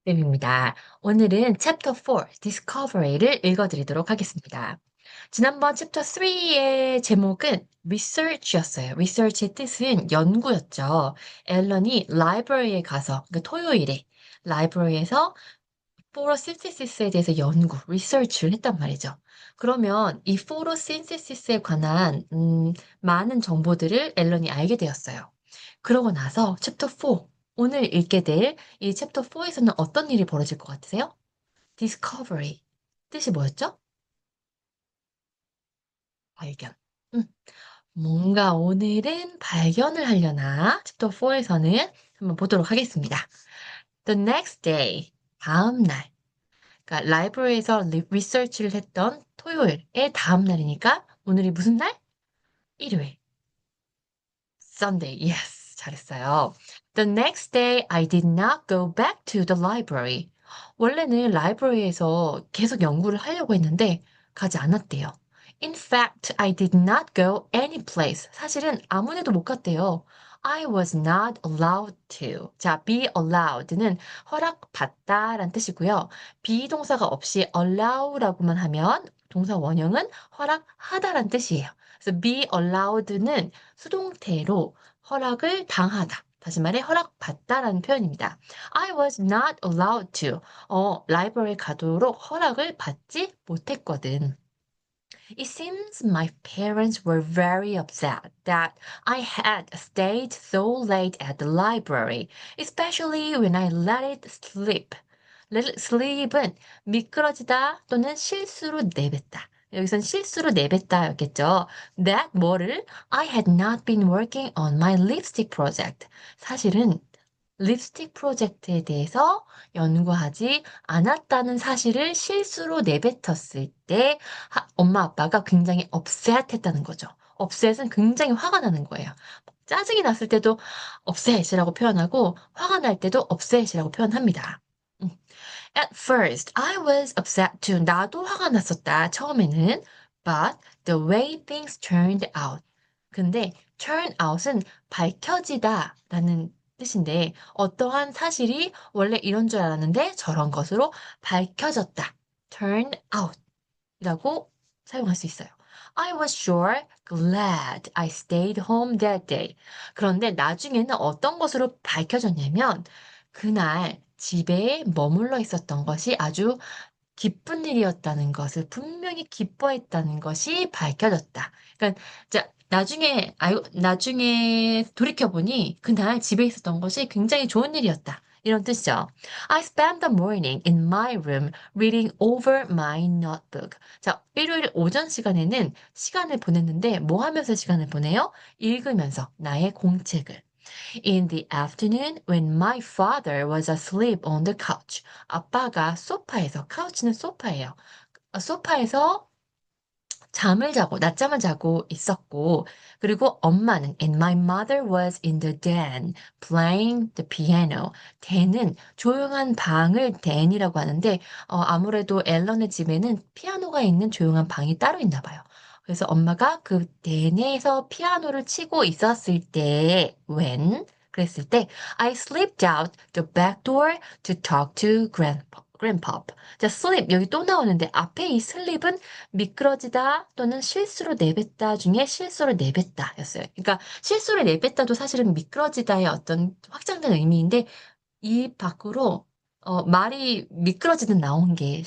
쌤입니다. 오늘은 챕터 4, Discovery를 읽어드리도록 하겠습니다. 지난번 챕터 3의 제목은 Research였어요. Research의 뜻은 연구였죠. 앨런이 라이브러리에 가서, 그러니까 토요일에 라이브러리에서 포토신시스에 대해서 연구, 리서치를 했단 말이죠. 그러면 이 포토신시스에 관한 많은 정보들을 앨런이 알게 되었어요. 그러고 나서 챕터 4, 오늘 읽게 될 이 챕터 4에서는 어떤 일이 벌어질 것 같으세요? Discovery. 뜻이 뭐였죠? 발견. 음, 뭔가 오늘은 발견을 하려나? 챕터 4에서는 한번 보도록 하겠습니다. The next day. 다음 날. 그러니까 라이브러리에서 리서치를 했던 토요일의 다음 날이니까 오늘이 무슨 날? 일요일. Sunday. Yes. 잘했어요. The next day I did not go back to the library. 원래는 라이브러리에서 계속 연구를 하려고 했는데 가지 않았대요. In fact, I did not go any place. 사실은 아무 데도 못 갔대요. I was not allowed to. 자, be allowed는 허락받다란 뜻이고요. 비동사가 없이 allow라고만 하면 동사 원형은 허락하다란 뜻이에요. 그래서 be allowed는 수동태로 허락을 당하다. 다시 말해 허락받다라는 표현입니다. I was not allowed to. 라이브러리에 가도록 허락을 받지 못했거든. It seems my parents were very upset that I had stayed so late at the library, especially when I let it slip. Let it slip은 미끄러지다 또는 실수로 내뱉다. 여기선 실수로 내뱉다였겠죠. That 뭐를 I had not been working on my lipstick project. 사실은 립스틱 프로젝트에 대해서 연구하지 않았다는 사실을 실수로 내뱉었을 때 엄마 아빠가 굉장히 upset했다는 거죠. upset은 굉장히 화가 나는 거예요. 짜증이 났을 때도 upset이라고 표현하고 화가 날 때도 upset이라고 표현합니다. 음. At first, I was upset too. 나도 화가 났었다, 처음에는. But the way things turned out. 근데 turn out은 밝혀지다 라는 뜻인데 어떠한 사실이 원래 이런 줄 알았는데 저런 것으로 밝혀졌다. turn out 이라고 사용할 수 있어요. I was sure glad I stayed home that day. 그런데 나중에는 어떤 것으로 밝혀졌냐면 그날 집에 머물러 있었던 것이 아주 기쁜 일이었다는 것을 분명히 기뻐했다는 것이 밝혀졌다. 그러니까 자, 나중에 돌이켜보니 그날 집에 있었던 것이 굉장히 좋은 일이었다. 이런 뜻이죠. I spent the morning in my room reading over my notebook. 자, 일요일 오전 시간에는 시간을 보냈는데 뭐 하면서 시간을 보내요? 읽으면서 나의 공책을. In the afternoon, when my father was asleep on the couch. 아빠가 소파에서, 카우치는 소파예요. 소파에서 잠을 자고, 낮잠을 자고 있었고, 그리고 엄마는, and my mother was in the den, playing the piano. den은 조용한 방을 den이라고 하는데, 아무래도 앨런의 집에는 피아노가 있는 조용한 방이 따로 있나 봐요. 그래서 엄마가 그 den에서 피아노를 치고 있었을 때, 그랬을 때, I slipped out the back door to talk to grandpop. 자, slip, 여기 또 나오는데, 앞에 이 슬립은 미끄러지다 또는 실수로 내뱉다 중에 실수로 내뱉다 였어요. 그러니까 실수를 내뱉다도 사실은 미끄러지다의 어떤 확장된 의미인데 이 밖으로 말이 미끄러지듯 나온 게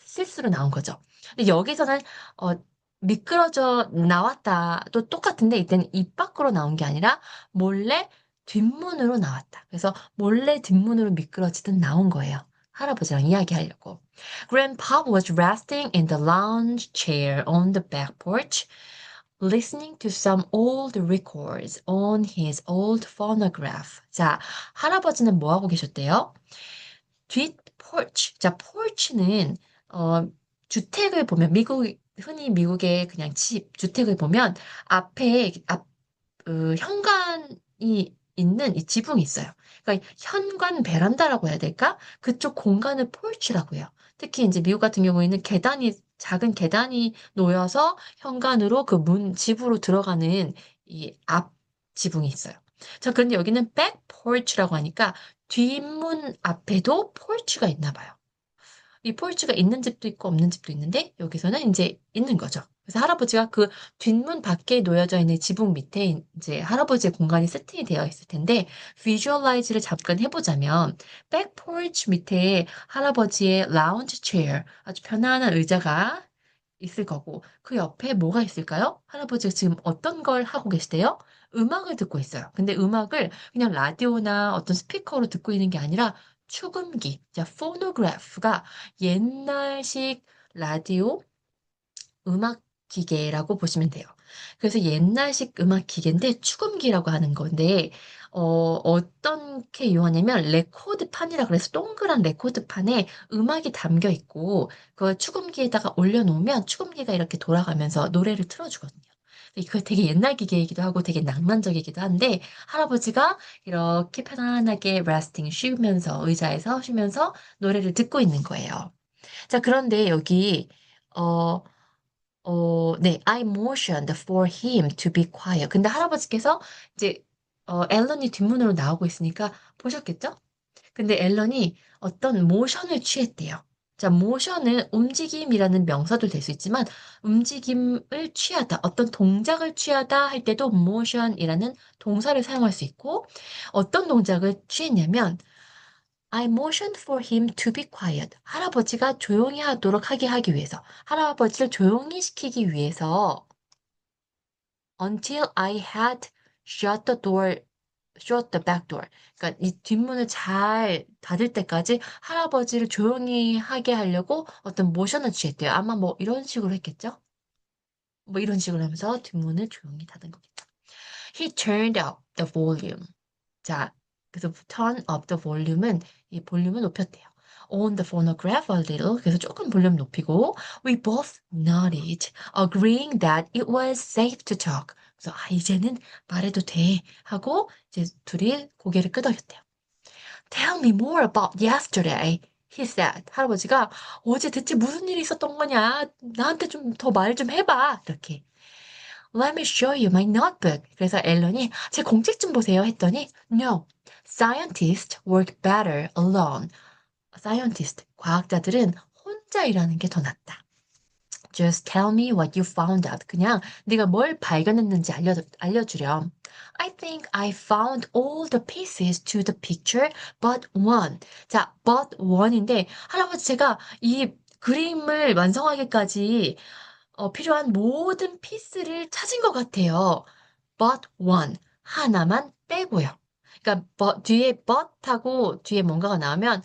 실수로 나온 거죠. 근데 여기서는 어, 미끄러져 나왔다도 똑같은데 이때는 입 밖으로 나온 게 아니라 몰래 뒷문으로 나왔다. 그래서 몰래 뒷문으로 미끄러지듯 나온 거예요. 할아버지랑 이야기하려고. Grandpa was resting in the lounge chair on the back porch, listening to some old records on his old phonograph. 자, 할아버지는 뭐 하고 계셨대요? 뒷 porch. 자, porch는 주택을 보면 흔히 미국의 그냥 집 주택을 보면 앞에 현관이 있는 이 지붕이 있어요. 그러니까 현관 베란다라고 해야 될까? 그쪽 공간을 porch라고 해요. 특히 이제 미국 같은 경우에는 작은 계단이 놓여서 현관으로 집으로 들어가는 이 앞 지붕이 있어요. 자, 그런데 여기는 back porch라고 하니까 뒷문 앞에도 porch가 있나 봐요. 이 포르치가 있는 집도 있고 없는 집도 있는데 여기서는 이제 있는 거죠. 그래서 할아버지가 그 뒷문 밖에 놓여져 있는 지붕 밑에 이제 할아버지의 공간이 세팅이 되어 있을 텐데 비주얼라이즈를 잠깐 해보자면 백 포르치 밑에 할아버지의 라운지 체어 아주 편안한 의자가 있을 거고 그 옆에 뭐가 있을까요? 할아버지가 지금 어떤 걸 하고 계시대요? 음악을 듣고 있어요. 근데 음악을 그냥 라디오나 어떤 스피커로 듣고 있는 게 아니라 축음기, 자, 포노그래프가 옛날식 라디오 음악 기계라고 보시면 돼요. 그래서 옛날식 음악 기계인데 축음기라고 하는 건데 어떻게 이용하냐면 레코드판이라 그래서 동그란 레코드판에 음악이 담겨 있고 그 축음기에다가 올려놓으면 축음기가 이렇게 돌아가면서 노래를 틀어주거든요. 그 되게 옛날 기계이기도 하고 되게 낭만적이기도 한데 할아버지가 이렇게 편안하게 레스팅 쉬면서 의자에서 쉬면서 노래를 듣고 있는 거예요. 자, 그런데 여기 어, 네, I motioned for him to be quiet. 근데 할아버지께서 이제 앨런이 뒷문으로 나오고 있으니까 보셨겠죠? 근데 앨런이 어떤 모션을 취했대요. 자, 모션은 움직임이라는 명사도 될 수 있지만 움직임을 취하다, 어떤 동작을 취하다 할 때도 motion이라는 동사를 사용할 수 있고 어떤 동작을 취했냐면 I motioned for him to be quiet. 할아버지가 조용히 하도록 하기 위해서, 할아버지를 조용히 시키기 위해서 until I had shut the door, shut the back door. 그러니까 이 뒷문을 잘 닫을 때까지 할아버지를 조용히 하게 하려고 어떤 모션을 취했대요. 아마 뭐 이런 식으로 했겠죠? 뭐 이런 식으로 하면서 뒷문을 조용히 닫은 거겠죠. He turned up the volume. 자, 그래서 turn up the volume은 이 볼륨을 높였대요. On the phonograph a little. 그래서 조금 볼륨 높이고 we both nodded, agreeing that it was safe to talk. 그래서 이제는 말해도 돼 하고 이제 둘이 고개를 끄덕였대요. Tell me more about yesterday. He said. 할아버지가 어제 대체 무슨 일이 있었던 거냐? 나한테 좀 더 말 좀 해봐. 이렇게. Let me show you my notebook. 그래서 앨런이 제 공책 좀 보세요 했더니 No, scientists work better alone. Scientist, 과학자들은 혼자 일하는 게 더 낫다. Just tell me what you found out. 그냥 네가 뭘 발견했는지 알려주렴. I think I found all the pieces to the picture but one. 자, but one인데 할아버지 제가 이 그림을 완성하기까지 필요한 모든 피스를 찾은 것 같아요. but one. 하나만 빼고요. 그러니까 뒤에 but하고 뒤에 뭔가가 나오면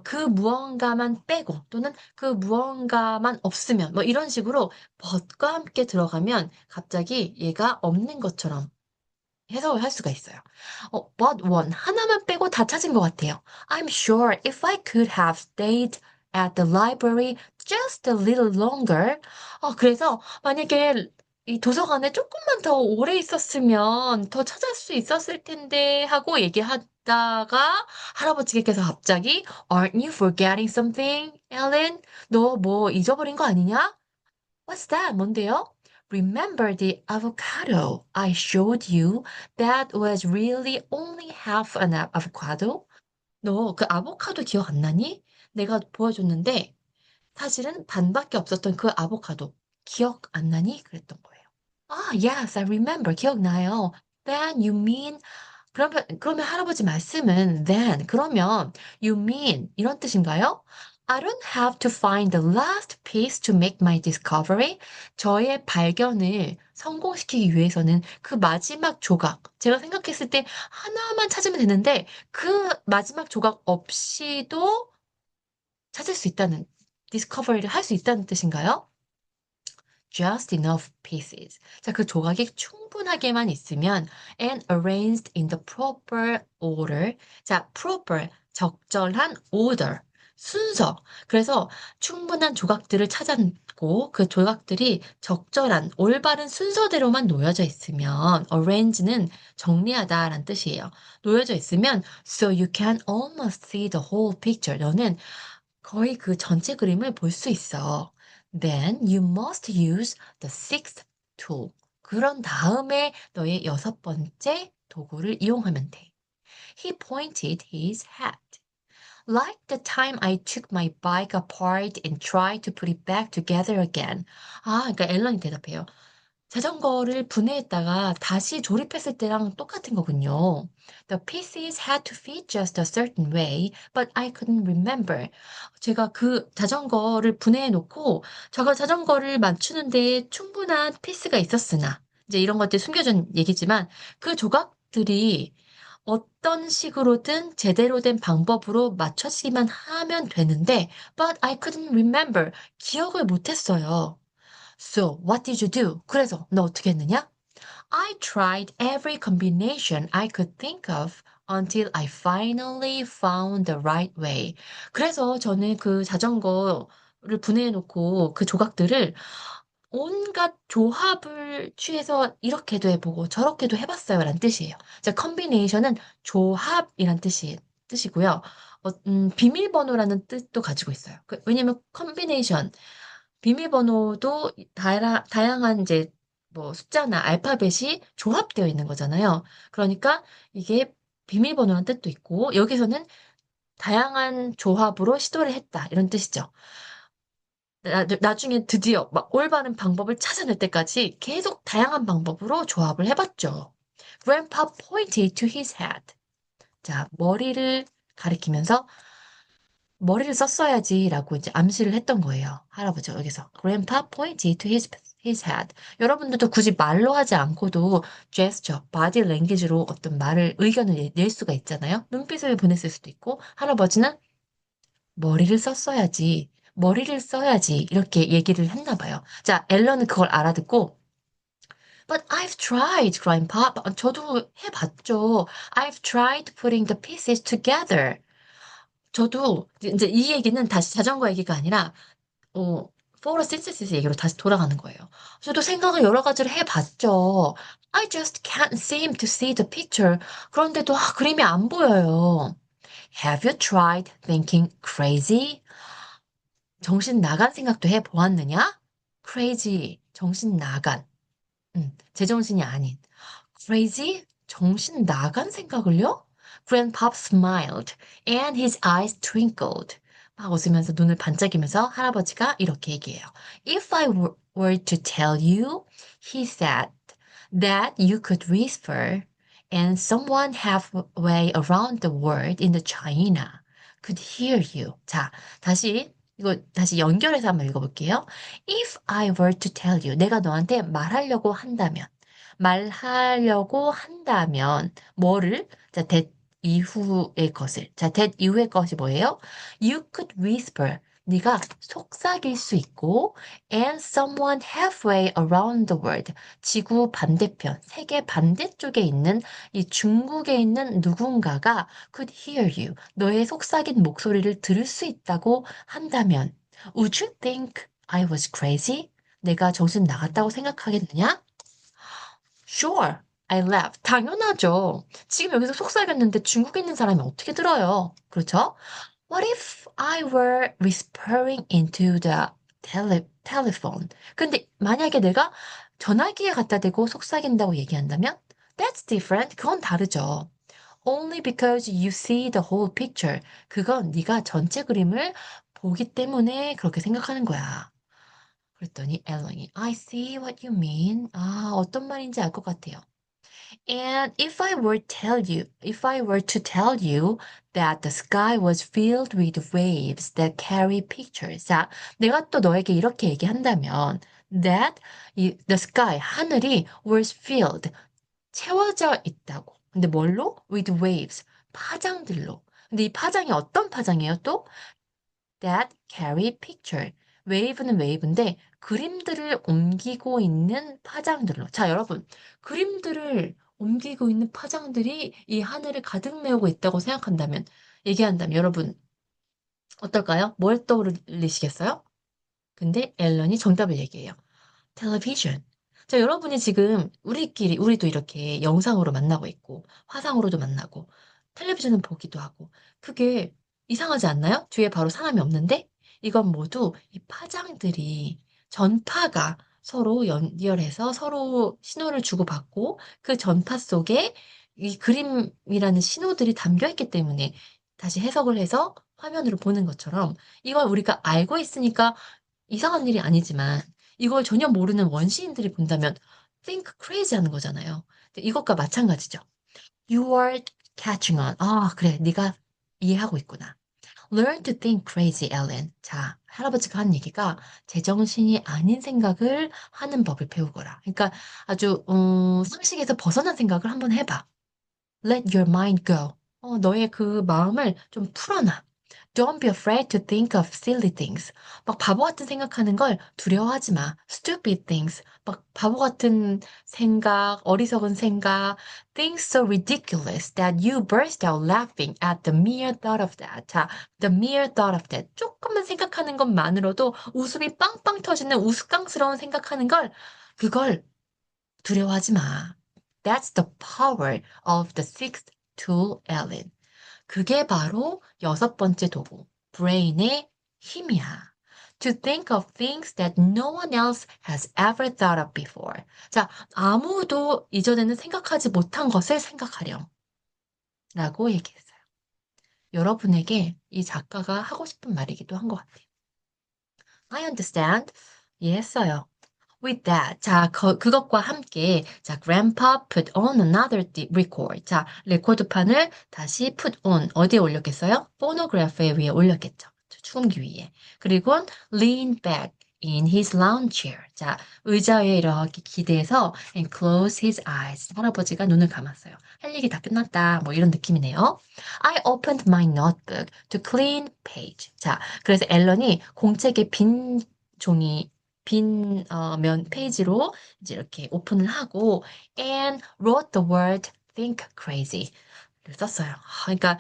그 무언가만 빼고 또는 그 무언가만 없으면 뭐 이런 식으로 but과 함께 들어가면 갑자기 얘가 없는 것처럼 해석을 할 수가 있어요. but one. 하나만 빼고 다 찾은 것 같아요. I'm sure if I could have stayed at the library just a little longer. 그래서 만약에 이 도서관에 조금만 더 오래 있었으면 더 찾을 수 있었을 텐데 하고 얘기하다가 할아버지께서 갑자기 Aren't you forgetting something, Ellen? 너 뭐 잊어버린 거 아니냐? What's that? 뭔데요? Remember the avocado I showed you? That was really only half an avocado? 너 그 아보카도 기억 안 나니? 내가 보여줬는데 사실은 반밖에 없었던 그 아보카도 기억 안 나니? 그랬던 거예요. Yes, I remember. 기억나요. Then you mean 그러면 할아버지 말씀은 then 그러면 you mean 이런 뜻인가요? I don't have to find the last piece to make my discovery. 저의 발견을 성공시키기 위해서는 그 마지막 조각, 제가 생각했을 때 하나만 찾으면 되는데 그 마지막 조각 없이도 찾을 수 있다는, discovery를 할 수 있다는 뜻인가요? Just enough pieces. 자, 그 조각이 충분하게만 있으면 and arranged in the proper order. 자, proper, 적절한 order, 순서. 그래서 충분한 조각들을 찾았고 그 조각들이 적절한 올바른 순서대로만 놓여져 있으면 arrange는 정리하다라는 뜻이에요. 놓여져 있으면 so you can almost see the whole picture. 너는 거의 그 전체 그림을 볼 수 있어. Then you must use the sixth tool. 그런 다음에 너의 여섯 번째 도구를 이용하면 돼. He pointed his hat. Like the time I took my bike apart and tried to put it back together again. 그러니까 앨런이 대답해요. 자전거를 분해했다가 다시 조립했을 때랑 똑같은 거군요. The pieces had to fit just a certain way, but I couldn't remember. 제가 그 자전거를 분해해 놓고 제가 자전거를 맞추는데 충분한 피스가 있었으나 이제 이런 것들이 숨겨진 얘기지만 그 조각들이 어떤 식으로든 제대로 된 방법으로 맞춰지기만 하면 되는데 but I couldn't remember. 기억을 못 했어요. So, what did you do? 그래서 너 어떻게 했느냐? I tried every combination I could think of until I finally found the right way. 그래서 저는 그 자전거를 분해해 놓고 그 조각들을 온갖 조합을 취해서 이렇게도 해보고 저렇게도 해봤어요. 라는 뜻이에요. 자, combination은 조합이란 뜻이고요. 비밀번호라는 뜻도 가지고 있어요. 왜냐면 combination, 비밀번호도 다양한 이제 뭐 숫자나 알파벳이 조합되어 있는 거잖아요. 그러니까 이게 비밀번호라는 뜻도 있고 여기서는 다양한 조합으로 시도를 했다 이런 뜻이죠. 나중에 드디어 막 올바른 방법을 찾아낼 때까지 계속 다양한 방법으로 조합을 해봤죠. Grandpa pointed to his head. 자, 머리를 가리키면서 머리를 썼어야지라고 이제 암시를 했던 거예요. 할아버지가 여기서. Grandpa pointed to his head. 여러분들도 굳이 말로 하지 않고도 gesture, body language로 어떤 말을, 의견을 낼 수가 있잖아요. 눈빛을 보냈을 수도 있고, 할아버지는 머리를 썼어야지, 머리를 써야지, 이렇게 얘기를 했나 봐요. 자, 앨런은 그걸 알아듣고, But I've tried, Grandpa. 저도 해봤죠. I've tried putting the pieces together. 저도 이제 이 얘기는 다시 자전거 얘기가 아니라 어 photosynthesis 얘기로 다시 돌아가는 거예요. 저도 생각을 여러 가지를 해봤죠. I just can't seem to see the picture. 그런데도 그림이 안 보여요. Have you tried thinking crazy? 정신 나간 생각도 해보았느냐? Crazy, 정신 나간. 제정신이 아닌. Crazy? 정신 나간 생각을요? Grandpa smiled and his eyes twinkled. 막 웃으면서 눈을 반짝이면서 할아버지가 이렇게 얘기해요. If I were to tell you, he said, that you could whisper and someone halfway around the world in the China could hear you. 자, 이거 다시 연결해서 한번 읽어볼게요. If I were to tell you, 내가 너한테 말하려고 한다면, 뭐를? 자, that 이후의 것을. 자, that 이후의 것이 뭐예요? You could whisper. 네가 속삭일 수 있고, and someone halfway around the world. 지구 반대편, 세계 반대쪽에 있는 이 중국에 있는 누군가가 could hear you. 너의 속삭인 목소리를 들을 수 있다고 한다면, would you think I was crazy? 내가 정신 나갔다고 생각하겠느냐? Sure, I laughed. 당연하죠. 지금 여기서 속삭였는데 중국에 있는 사람이 어떻게 들어요? 그렇죠? What if I were whispering into the telephone? 근데 만약에 내가 전화기에 갖다 대고 속삭인다고 얘기한다면? That's different. 그건 다르죠. Only because you see the whole picture. 그건 네가 전체 그림을 보기 때문에 그렇게 생각하는 거야. 그랬더니 앨런이 I see what you mean. 어떤 말인지 알 것 같아요. And if I were to tell you that the sky was filled with waves that carry pictures. 자, 내가 또 너에게 이렇게 얘기한다면 that the sky, 하늘이 was filled, 채워져 있다고. 근데 뭘로? With waves, 파장들로. 근데 이 파장이 어떤 파장이에요 또? That carry picture. 웨이브는 웨이브인데 그림들을 옮기고 있는 파장들로. 자, 여러분. 그림들을 옮기고 있는 파장들이 이 하늘을 가득 메우고 있다고 얘기한다면 여러분 어떨까요? 뭘 떠올리시겠어요? 근데 앨런이 정답을 얘기해요. 텔레비전. 자, 여러분이 지금 우리도 이렇게 영상으로 만나고 있고, 화상으로도 만나고, 텔레비전은 보기도 하고, 그게 이상하지 않나요? 뒤에 바로 사람이 없는데? 이건 모두 이 파장들이, 전파가 서로 연결해서 서로 신호를 주고받고, 그 전파 속에 이 그림이라는 신호들이 담겨 있기 때문에 다시 해석을 해서 화면으로 보는 것처럼 이걸 우리가 알고 있으니까 이상한 일이 아니지만 이걸 전혀 모르는 원시인들이 본다면 think crazy 하는 거잖아요. 근데 이것과 마찬가지죠. You are catching on. 아, 그래. 네가 이해하고 있구나. Learn to think crazy, Ellen. 자, 할아버지가 한 얘기가 제정신이 아닌 생각을 하는 법을 배우거라. 그러니까 아주 상식에서 벗어난 생각을 한번 해봐. Let your mind go. 너의 그 마음을 좀 풀어놔. Don't be afraid to think of silly things. 막 바보 같은 생각하는 걸 두려워하지 마. Stupid things. 막 바보 같은 생각, 어리석은 생각. Things so ridiculous that you burst out laughing at the mere thought of that. 자, the mere thought of that. 조금만 생각하는 것만으로도 웃음이 빵빵 터지는 우스꽝스러운 생각하는 걸, 그걸 두려워하지 마. That's the power of the sixth tool, Ellen. 그게 바로 여섯 번째 도구, brain의 힘이야. To think of things that no one else has ever thought of before. 자, 아무도 이전에는 생각하지 못한 것을 생각하렴. 라고 얘기했어요. 여러분에게 이 작가가 하고 싶은 말이기도 한 것 같아요. I understand. 이해했어요. With that, 자, 그것과 함께, 자, Grandpa put on another record. 자, 레코드판을 다시 put on. 어디에 올렸겠어요? 포노그래프에 위에 올렸겠죠. 축음기 위에. 그리고 lean back in his lounge chair. 자, 의자 위에 이렇게 기대서 and close his eyes. 할아버지가 눈을 감았어요. 할 얘기 다 끝났다. 뭐 이런 느낌이네요. I opened my notebook to clean page. 자, 그래서 앨런이 공책의 빈 종이 면 페이지로 이제 이렇게 오픈을 하고 and wrote the word think crazy 를 썼어요. 그러니까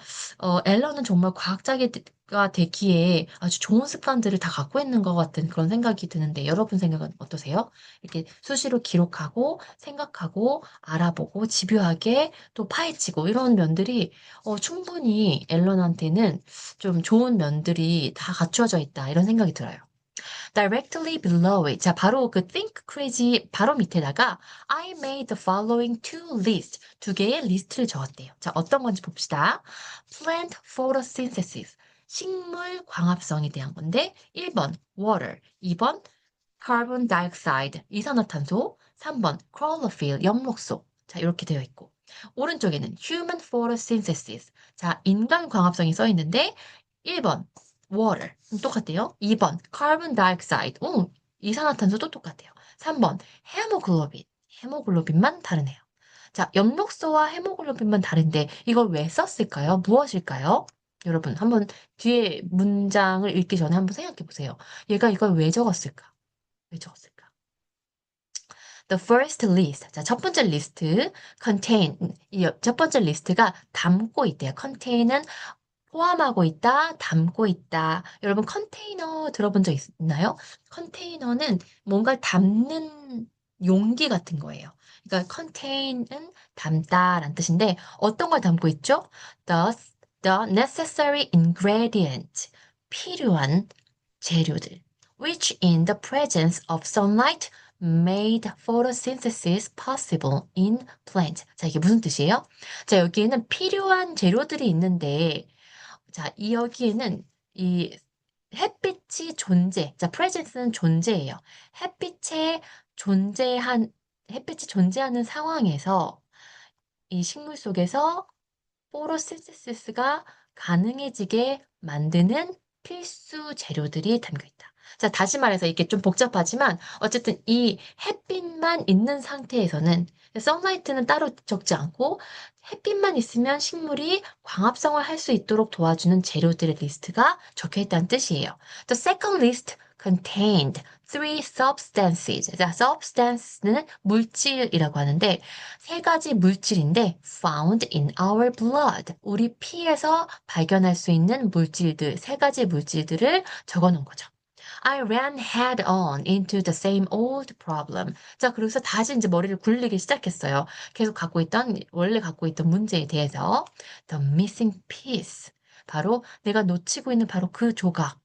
앨런은 정말 과학자가 되기에 아주 좋은 습관들을 다 갖고 있는 것 같은 그런 생각이 드는데 여러분 생각은 어떠세요? 이렇게 수시로 기록하고 생각하고 알아보고 집요하게 또 파헤치고 이런 면들이 충분히 앨런한테는 좀 좋은 면들이 다 갖추어져 있다 이런 생각이 들어요. Directly below it. 자, 바로 그 think crazy 바로 밑에다가 I made the following two lists. 두 개의 리스트를 적었대요. 자, 어떤 건지 봅시다. Plant photosynthesis. 식물 광합성에 대한 건데 1번 water, 2번 carbon dioxide, 이산화탄소, 3번 chlorophyll, 엽록소. 자, 이렇게 되어 있고. 오른쪽에는 human photosynthesis. 자, 인간 광합성이 써 있는데 1번 water 똑같대요. 2번 carbon dioxide. 이산화탄소도 똑같아요. 3번 헤모글로빈. 헤모글로빈만 다르네요. 자, 엽록소와 헤모글로빈만 다른데 이걸 왜 썼을까요? 무엇일까요? 여러분, 한번 뒤에 문장을 읽기 전에 한번 생각해 보세요. 얘가 이걸 왜 적었을까? 왜 적었을까? The first list. 자, 첫 번째 리스트. contain. 첫 번째 리스트가 담고 있대요. contai는 포함하고 있다, 담고 있다. 여러분 컨테이너 들어본 적 있나요? 컨테이너는 뭔가를 담는 용기 같은 거예요. 그러니까 contain은 담다라는 뜻인데 어떤 걸 담고 있죠? The necessary ingredient. 필요한 재료들. Which in the presence of sunlight made photosynthesis possible in plant. 자, 이게 무슨 뜻이에요? 자, 여기에는 필요한 재료들이 있는데 자, 이 여기에는 이 햇빛이 존재. 자, presence는 존재예요. 햇빛에 존재한 햇빛이 존재하는 상황에서 이 식물 속에서 포토신테시스가 가능해지게 만드는 필수 재료들이 담겨 있다. 자, 다시 말해서 이게 좀 복잡하지만 어쨌든 이 햇빛만 있는 상태에서는 선라이트는 따로 적지 않고 햇빛만 있으면 식물이 광합성을 할 수 있도록 도와주는 재료들의 리스트가 적혀 있다는 뜻이에요. The second list contained three substances. 자, substance는 물질이라고 하는데 세 가지 물질인데 found in our blood. 우리 피에서 발견할 수 있는 물질들, 세 가지 물질들을 적어 놓은 거죠. I ran head on into the same old problem. 자, 그래서 다시 이제 머리를 굴리기 시작했어요. 계속 원래 갖고 있던 문제에 대해서. The missing piece. 바로 내가 놓치고 있는 바로 그 조각.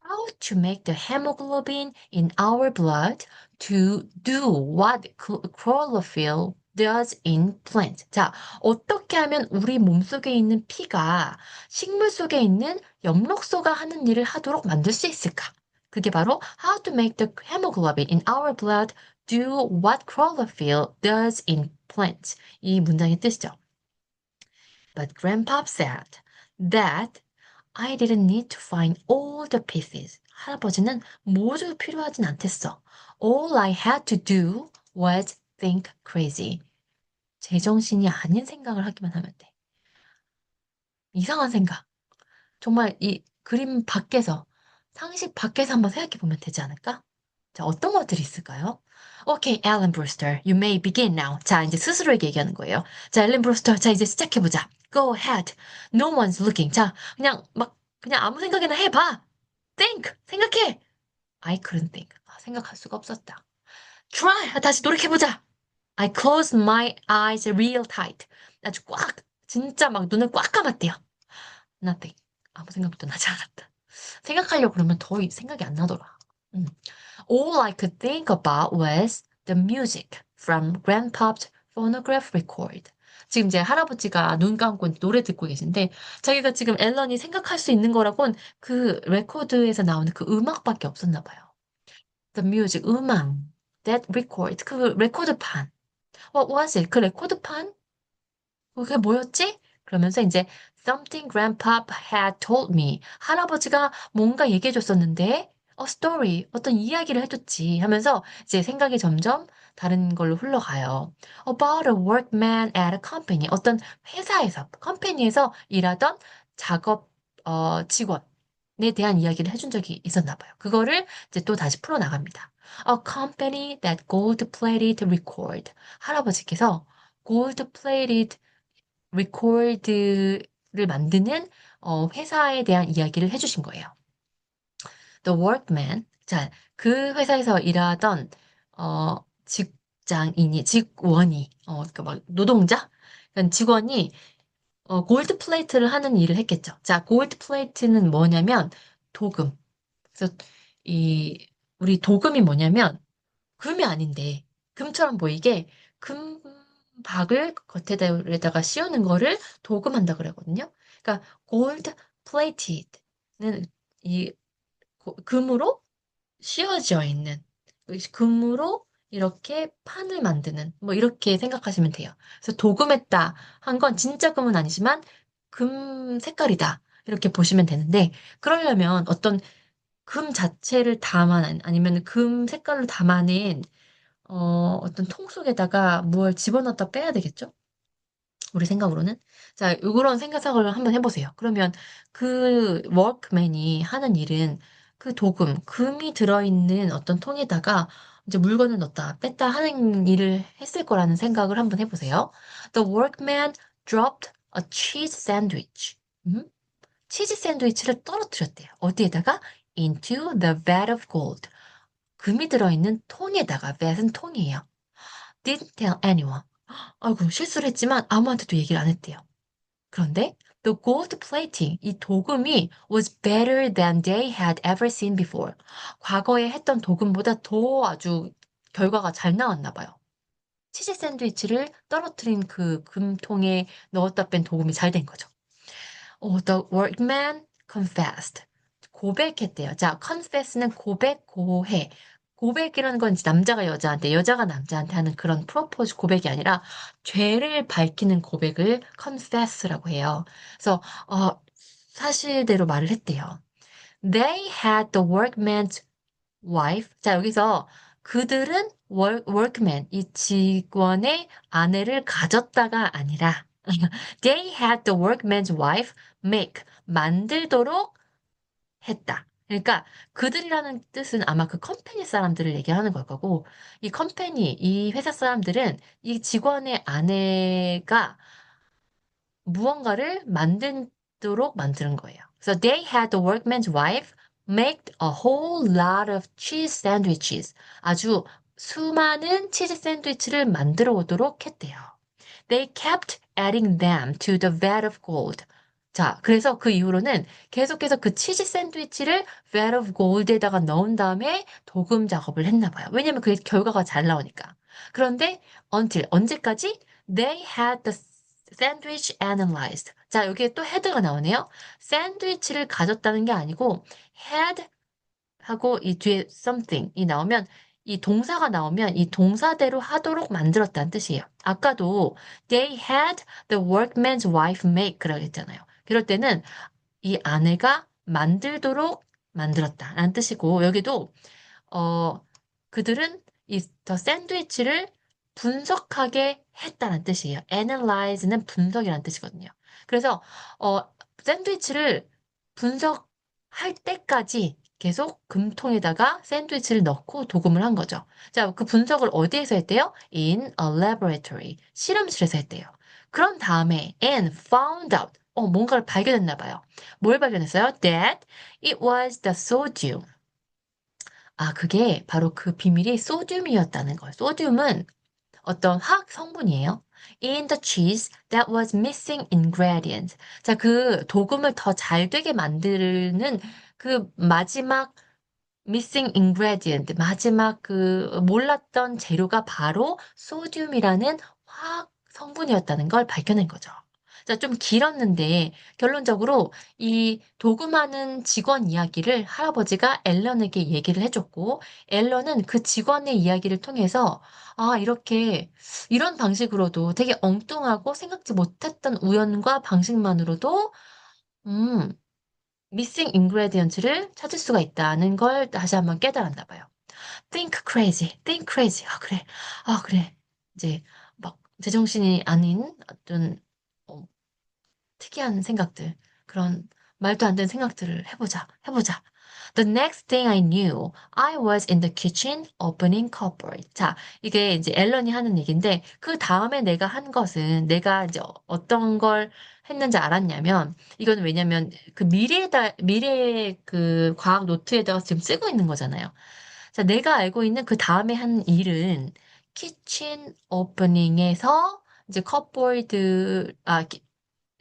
How to make the hemoglobin in our blood to do what chlorophyll does in plant. 자, 어떻게 하면 우리 몸속에 있는 피가 식물 속에 있는 엽록소가 하는 일을 하도록 만들 수 있을까? 그게 바로 how to make the hemoglobin in our blood do what chlorophyll does in plants. 이 문장의 뜻이죠. But Grandpa said that I didn't need to find all the pieces. 할아버지는 모두 필요하진 않댔어. All I had to do was think crazy. 제정신이 아닌 생각을 하기만 하면 돼. 이상한 생각. 정말 이 그림 밖에서, 상식 밖에서 한번 생각해 보면 되지 않을까? 자, 어떤 것들이 있을까요? Okay, Alan Brewster, you may begin now. 자, 이제 스스로에게 얘기하는 거예요. 자, 앨런 브루스터, 자, 이제 시작해보자. Go ahead. No one's looking. 자, 그냥 아무 생각이나 해봐. Think. 생각해. I couldn't think. 아, 생각할 수가 없었다. Try. 아, 다시 노력해보자. I closed my eyes real tight. 아주 꽉, 진짜 막 눈을 꽉 감았대요. Nothing. 아무 생각도 나지 않았다. 생각하려고 그러면 더 생각이 안 나더라. 음. All I could think about was the music from Grandpa's phonograph record. 지금 이제 할아버지가 눈 감고 노래 듣고 계신데 자기가 지금 앨런이 생각할 수 있는 거라곤 그 레코드에서 나오는 그 음악밖에 없었나 봐요. The music, 음악. That record, 그 레코드판. What was it? 그 레코드판? 그게 뭐였지? 그러면서 이제 Something Grandpa had told me. 할아버지가 뭔가 얘기해 줬었는데 A story, 어떤 이야기를 해줬지 하면서 이제 생각이 점점 다른 걸로 흘러가요. About a workman at a company. 어떤 회사에서, 컴퍼니에서 일하던 작업 직원에 대한 이야기를 해준 적이 있었나 봐요. 그거를 이제 또 다시 풀어나갑니다. A company that gold-plated record. 할아버지께서 gold-plated record를 만드는 회사에 대한 이야기를 해주신 거예요. The workman. 자, 그 회사에서 일하던 직원이, 그러니까 막 노동자, 그러니까 직원이 골드 플레이트를 하는 일을 했겠죠. 자, 골드 플레이트는 뭐냐면 도금. 그래서 이 우리 도금이 뭐냐면 금이 아닌데 금처럼 보이게 금박을 겉에다가 씌우는 거를 도금한다 그러거든요. 그러니까 gold plated는 이 금으로 씌워져 있는 금으로 이렇게 판을 만드는 뭐 이렇게 생각하시면 돼요. 그래서 도금했다 한 건 진짜 금은 아니지만 금 색깔이다 이렇게 보시면 되는데 그러려면 어떤 금 자체를 아니면 금 색깔로 담아낸 어떤 통 속에다가 뭘 집어넣었다 빼야 되겠죠? 우리 생각으로는. 자, 요런 생각을 한번 해보세요. 그러면 그 워크맨이 하는 일은 그 도금, 금이 들어있는 어떤 통에다가 이제 물건을 넣었다 뺐다 하는 일을 했을 거라는 생각을 한번 해보세요. The workman dropped a cheese sandwich. 치즈 샌드위치를 떨어뜨렸대요. 어디에다가? Into the vat of gold. 금이 들어있는 통에다가, vat은 통이에요. Didn't tell anyone. 아이고, 실수를 했지만 아무한테도 얘기를 안 했대요. 그런데 the gold plating, 이 도금이 was better than they had ever seen before. 과거에 했던 도금보다 더 아주 결과가 잘 나왔나 봐요. 치즈 샌드위치를 떨어뜨린 그 금통에 넣었다 뺀 도금이 잘 된 거죠. The workman confessed. 고백했대요. 자, confess는 고백, 고해. 고백이라는 건 이제 남자가 여자한테, 여자가 남자한테 하는 그런 프로포즈 고백이 아니라 죄를 밝히는 고백을 confess라고 해요. 그래서 사실대로 말을 했대요. They had the workman's wife. 자, 여기서 그들은 workman, 이 직원의 아내를 가졌다가 아니라 they had the workman's wife make, 만들도록 했다. 그러니까 그들이라는 뜻은 아마 그 컴퍼니 사람들을 얘기하는 걸 거고 이 컴퍼니, 이 회사 사람들은 이 직원의 아내가 무언가를 만들도록 만드는 거예요. So they had the workman's wife make a whole lot of cheese sandwiches. 아주 수많은 치즈 샌드위치를 만들어 오도록 했대요. They kept adding them to the vat of gold. 자, 그래서 그 이후로는 계속해서 그 치즈 샌드위치를 vat of gold에다가 넣은 다음에 도금 작업을 했나 봐요. 왜냐면 그게 결과가 잘 나오니까. 그런데 until 언제까지? They had the sandwich analyzed. 자, 여기에 또 had가 나오네요. 샌드위치를 가졌다는 게 아니고 had 하고 이 뒤에 something이 나오면 이 동사가 나오면 이 동사대로 하도록 만들었다는 뜻이에요. 아까도 they had the workman's wife make 그라고 했잖아요. 그럴 때는 이 아내가 만들도록 만들었다라는 뜻이고 여기도 어 그들은 이 더 샌드위치를 분석하게 했다는 뜻이에요. analyze는 분석이라는 뜻이거든요. 그래서 어 샌드위치를 분석할 때까지 계속 금통에다가 샌드위치를 넣고 도금을 한 거죠. 자, 그 분석을 어디에서 했대요? In a laboratory. 실험실에서 했대요. 그런 다음에 and found out. 뭔가를 발견했나 봐요. 뭘 발견했어요? That it was the sodium. 아, 그게 바로 그 비밀이 소듐이었다는 거예요. 소듐은 어떤 화학 성분이에요. In the cheese that was missing ingredient. 자, 그 도금을 더 잘 되게 만드는 그 마지막 missing ingredient, 마지막 그 몰랐던 재료가 바로 소듐이라는 화학 성분이었다는 걸 밝혀낸 거죠. 자, 좀 길었는데 결론적으로 이 도금하는 직원 이야기를 할아버지가 앨런에게 얘기를 해줬고 앨런은 그 직원의 이야기를 통해서 아, 이렇게 이런 방식으로도 되게 엉뚱하고 생각지 못했던 우연과 방식만으로도 음, 미싱 인그레디언츠를 찾을 수가 있다는 걸 다시 한번 깨달았나 봐요. Think crazy, think crazy. 아, 그래. 아, 그래. 이제 막 제정신이 아닌 어떤 어, 특이한 생각들, 그런 말도 안 되는 생각들을 해보자. The next thing I knew, I was in the kitchen opening cupboard. 자, 이게 이제 앨런이 하는 얘기인데, 그 다음에 내가 한 것은 내가 이제 어떤 걸 했는지 알았냐면, 이건 왜냐면 그 미래의 그 과학 노트에다가 지금 쓰고 있는 거잖아요. 자, 내가 알고 있는 그 다음에 한 일은 키친 오프닝에서 이제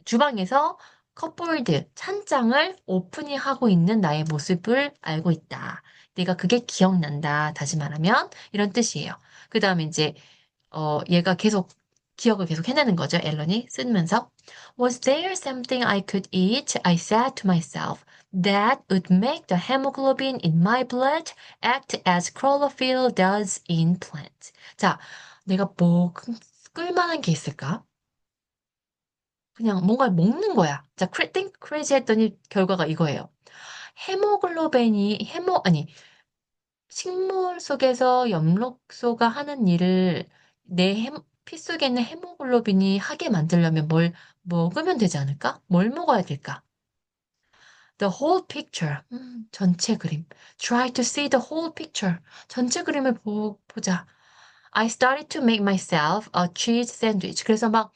주방에서 컵보드, 찬장을 오프닝하고 있는 나의 모습을 알고 있다. 내가 그게 기억난다. 다시 말하면 이런 뜻이에요. 그 다음에 이제 얘가 계속 기억을 계속 해내는 거죠. 앨런이 쓰면서 Was there something I could eat? I said to myself. That would make the hemoglobin in my blood act as chlorophyll does in plants. 자, 내가 뭐 끌만한 게 있을까? 그냥 뭔가를 먹는 거야. 자, think crazy 했더니 결과가 이거예요. 아니, 식물 속에서 엽록소가 하는 일을 피 속에 있는 헤모글로빈이 하게 만들려면 뭘 먹으면 되지 않을까? 뭘 먹어야 될까? The whole picture. 전체 그림. Try to see the whole picture. 전체 그림을 보자. I started to make myself a cheese sandwich. 그래서 막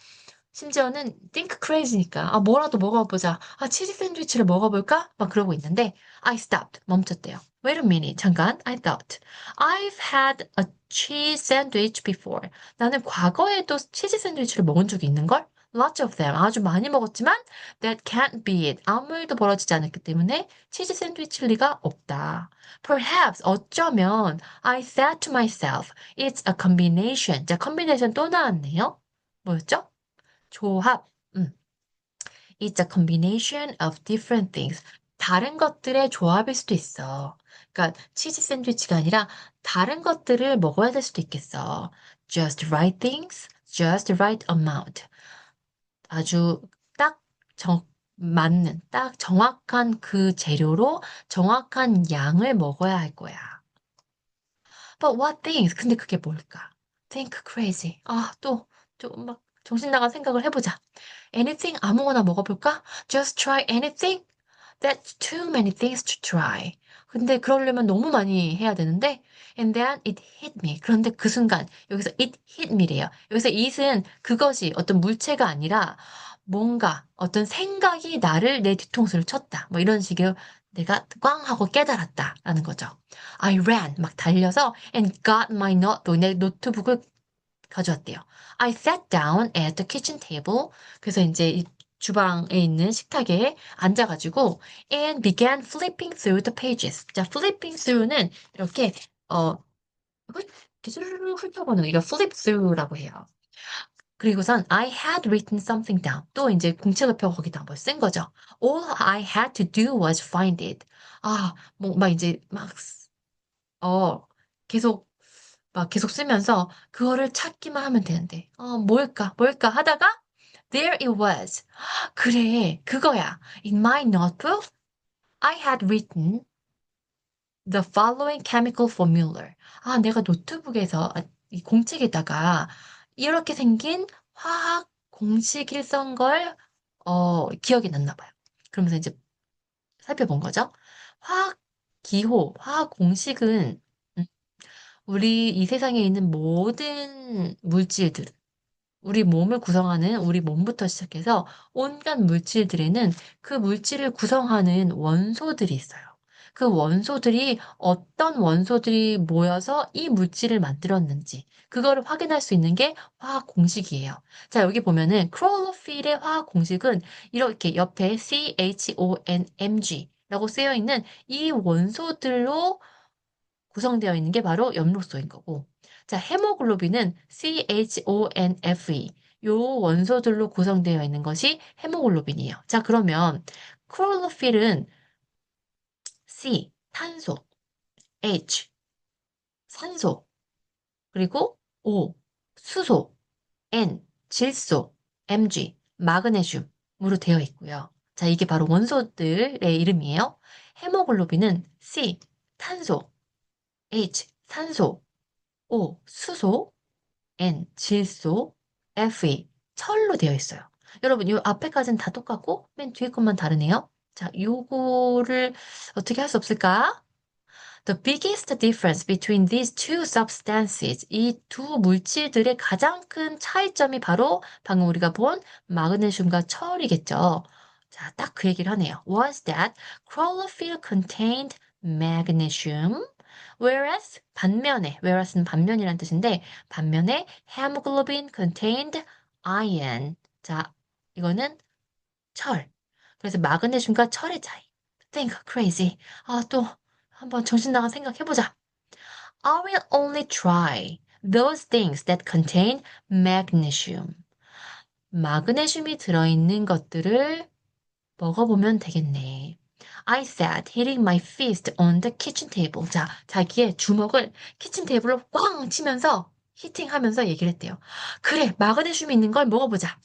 심지어는 think crazy니까 아 뭐라도 먹어보자. 아 치즈 샌드위치를 먹어볼까? 막 그러고 있는데 I stopped. 멈췄대요. Wait a minute. 잠깐. I thought. I've had a cheese sandwich before. 나는 과거에도 치즈 샌드위치를 먹은 적이 있는걸? Lots of them. 아주 많이 먹었지만 that can't be it. 아무 일도 벌어지지 않았기 때문에 치즈 샌드위치일 리가 없다. Perhaps 어쩌면 I said to myself, it's a combination. 자, combination 또 나왔네요. 뭐였죠? 조합. It's a combination of different things. 다른 것들의 조합일 수도 있어. 그러니까 치즈 샌드위치가 아니라 다른 것들을 먹어야 될 수도 있겠어. Just right things, just right amount. 아주 딱 맞는, 딱 정확한 그 재료로 정확한 양을 먹어야 할 거야. But what things? 근데 그게 뭘까? Think crazy. 아, 또, 좀 막 정신 나간 생각을 해보자. Anything 아무거나 먹어볼까? Just try anything? That's too many things to try. 근데 그러려면 너무 많이 해야 되는데 and then it hit me. 그런데 그 순간 여기서 it hit me래요. 여기서 it은 그것이 어떤 물체가 아니라 뭔가 어떤 생각이 나를 내 뒤통수를 쳤다. 뭐 이런 식의 내가 꽝 하고 깨달았다라는 거죠. I ran 막 달려서 and got my notebook 내 노트북을 가져왔대요. I sat down at the kitchen table. 그래서 이제 이 주방에 있는 식탁에 앉아가지고 and began flipping through the pages. 자, flipping through는 이렇게 어 이렇게 스르르 훑어보는 거, 이거 flip through라고 해요. 그리고선 I had written something down. 또 이제 공책을 펴고 거기다 뭘 쓴 거죠. All I had to do was find it. 막 이제 어, 계속, 계속 쓰면서 그거를 찾기만 하면 되는데, 뭘까 하다가 there it was. 그래, 그거야. In my notebook, I had written the following chemical formula. 내가 노트북에서, 이 공책에다가 이렇게 생긴 화학 공식을 쓴 걸, 기억이 났나 봐요. 그러면서 이제 살펴본 거죠. 화학 기호, 화학 공식은 우리 이 세상에 있는 모든 물질들, 우리 몸을 구성하는 우리 몸부터 시작해서 온갖 물질들에는 그 물질을 구성하는 원소들이 있어요. 그 원소들이 어떤 원소들이 모여서 이 물질을 만들었는지 그거를 확인할 수 있는 게 화학 공식이에요. 자, 여기 보면은 크로로필의 화학 공식은 이렇게 옆에 CHONMG라고 쓰여 있는 이 원소들로 구성되어 있는 게 바로 엽록소인 거고. 자, 헤모글로빈은 CHONFE. 요 원소들로 구성되어 있는 것이 헤모글로빈이에요. 자, 그러면 클로로필은 C, 탄소, H, 산소, 그리고 O, 수소, N, 질소, Mg, 마그네슘으로 되어 있고요. 자, 이게 바로 원소들의 이름이에요. 헤모글로빈은 C, 탄소, H, 산소, O, 수소, N, 질소, Fe, 철로 되어 있어요. 여러분, 이 앞에까지는 다 똑같고, 맨 뒤에 것만 다르네요. 자, 요거를 어떻게 할 수 없을까? The biggest difference between these two substances, 이 두 물질들의 가장 큰 차이점이 바로 방금 우리가 본 마그네슘과 철이겠죠. 자, 딱 그 얘기를 하네요. Was that chlorophyll contained magnesium, whereas는 반면이란 뜻인데, 반면에 hemoglobin contained iron. 자, 이거는 철. 그래서 마그네슘과 철의 차이. Think crazy. 또 한번 정신 나간 생각해보자. I will only try those things that contain magnesium. 마그네슘이 들어있는 것들을 먹어보면 되겠네. I said, hitting my fist on the kitchen table. 자, 자기의 주먹을 키친 테이블로 꽝 치면서 히팅하면서 얘기를 했대요. 그래, 마그네슘이 있는 걸 먹어보자.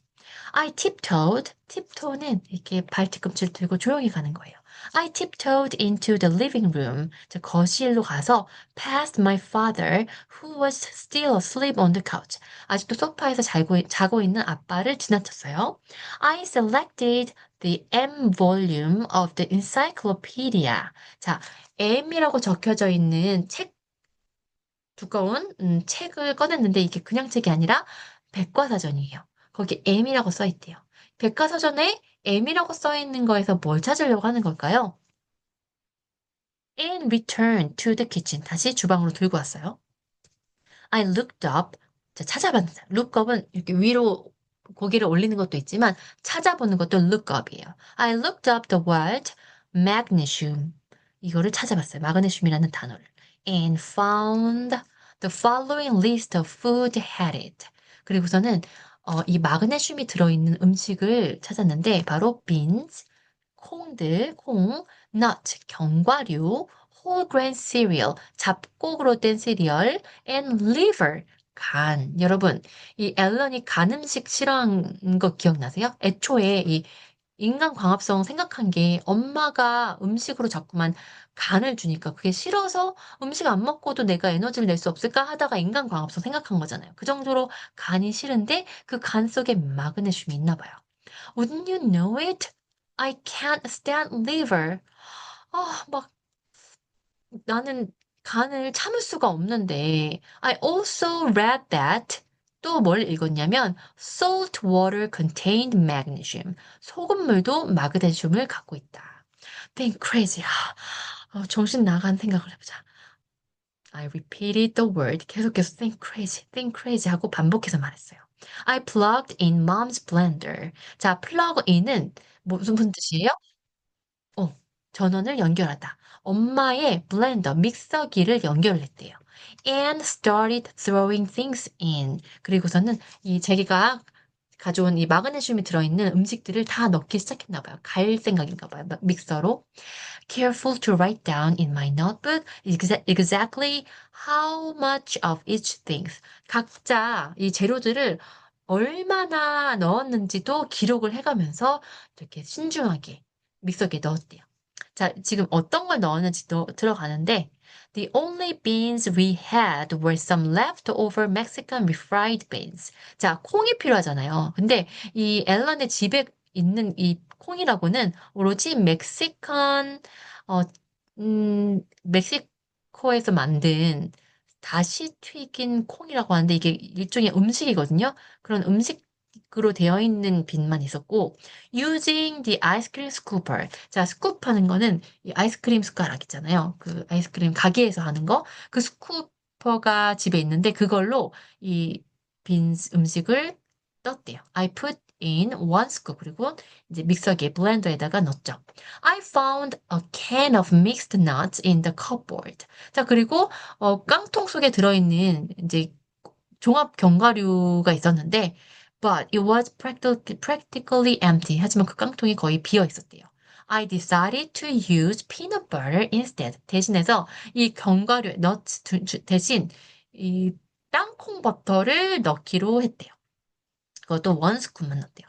I tiptoed. tiptoe는 이렇게 발 뒤꿈치를 들고 조용히 가는 거예요. I tiptoed into the living room. 자, 거실로 가서 past my father, who was still asleep on the couch. 아직도 소파에서 자고 있는 아빠를 지나쳤어요. I selected the M volume of the encyclopedia. 자, M이라고 적혀져 있는 책 두꺼운 책을 꺼냈는데 이게 그냥 책이 아니라 백과사전이에요. 거기 M이라고 써 있대요. 백과사전에 M이라고 써 있는 거에서 뭘 찾으려고 하는 걸까요? And return to the kitchen. 다시 주방으로 들고 왔어요. I looked up. 자, 찾아봤어요. look up은 이렇게 위로 고개를 올리는 것도 있지만 찾아보는 것도 look up이에요. I looked up the word magnesium. 이거를 찾아봤어요. 마그네슘이라는 단어를. And found the following list of food had it. 그리고서는 이 마그네슘이 들어있는 음식을 찾았는데 바로 beans, 콩, nut, 견과류, whole grain cereal, 잡곡으로 된 시리얼, and liver, 간. 여러분, 이 앨런이 간 음식 싫어한 거 기억나세요? 애초에 이 인간 광합성 생각한 게 엄마가 음식으로 자꾸만 간을 주니까 그게 싫어서 음식 안 먹고도 내가 에너지를 낼 수 없을까 하다가 인간 광합성 생각한 거잖아요. 그 정도로 간이 싫은데 그 간 속에 마그네슘이 있나 봐요. Wouldn't you know it? I can't stand liver. 막 나는 간을 참을 수가 없는데. I also read that. 또 뭘 읽었냐면 salt water contained magnesium. 소금물도 마그네슘을 갖고 있다. Think crazy. 정신 나간 생각을 해보자. I repeated the word. 계속해서 think crazy 하고 반복해서 말했어요. I plugged in mom's blender. 자, plug in은 무슨 뜻이에요? 어, 전원을 연결하다. 엄마의 블렌더, 믹서기를 연결했대요. and started throwing things in. 그리고서는 이 자기가 가져온 이 마그네슘이 들어있는 음식들을 다 넣기 시작했나 봐요. 갈 생각인가 봐요. 믹서로. Careful to write down in my notebook exactly how much of each things. 각자 이 재료들을 얼마나 넣었는지도 기록을 해가면서 이렇게 신중하게 믹서기에 넣었대요. 자, 지금 어떤 걸 넣었는지 들어가는데 The only beans we had were some leftover Mexican refried beans. 자, 콩이 필요하잖아요. 근데 이 앨런의 집에 있는 이 콩이라고는 오로지 어, 멕시코에서 만든 다시 튀긴 콩이라고 하는데 이게 일종의 음식이거든요. 그런 음식으로 되어 있는 빈만 있었고, using the ice cream scooper. 자, 스쿱 하는 거는 이 아이스크림 숟가락 있잖아요. 그 아이스크림 가게에서 하는 거. 그 스쿠퍼가 집에 있는데 그걸로 이 빈 음식을 떴대요. I put in one scoop. 그리고 이제 믹서기에 블렌더에다가 넣었죠. I found a can of mixed nuts in the cupboard. 자, 그리고 깡통 속에 들어있는 이제 종합 견과류가 있었는데, but it was practically empty. 하지만 그 깡통이 거의 비어 있었대요. I decided to use peanut butter instead. 대신해서 이 견과류, nuts 대신 이 땅콩 버터를 넣기로 했대요. 그것도 원 스쿱만 넣었대요.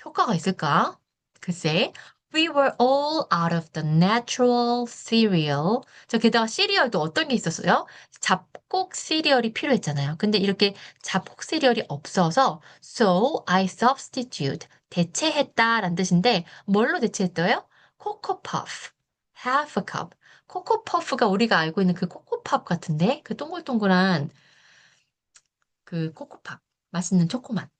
효과가 있을까? 글쎄. We were all out of the natural cereal. 저 게다가 시리얼도 어떤 게 있었어요? 잡곡 시리얼이 필요했잖아요. 근데 이렇게 잡곡 시리얼이 없어서 so I substitute 대체했다라는 뜻인데 뭘로 대체했어요? 코코퍼프 half a cup. 코코퍼프가 우리가 알고 있는 그 코코팝 같은데 그 동글동글한 그 코코팝 맛있는 초코맛.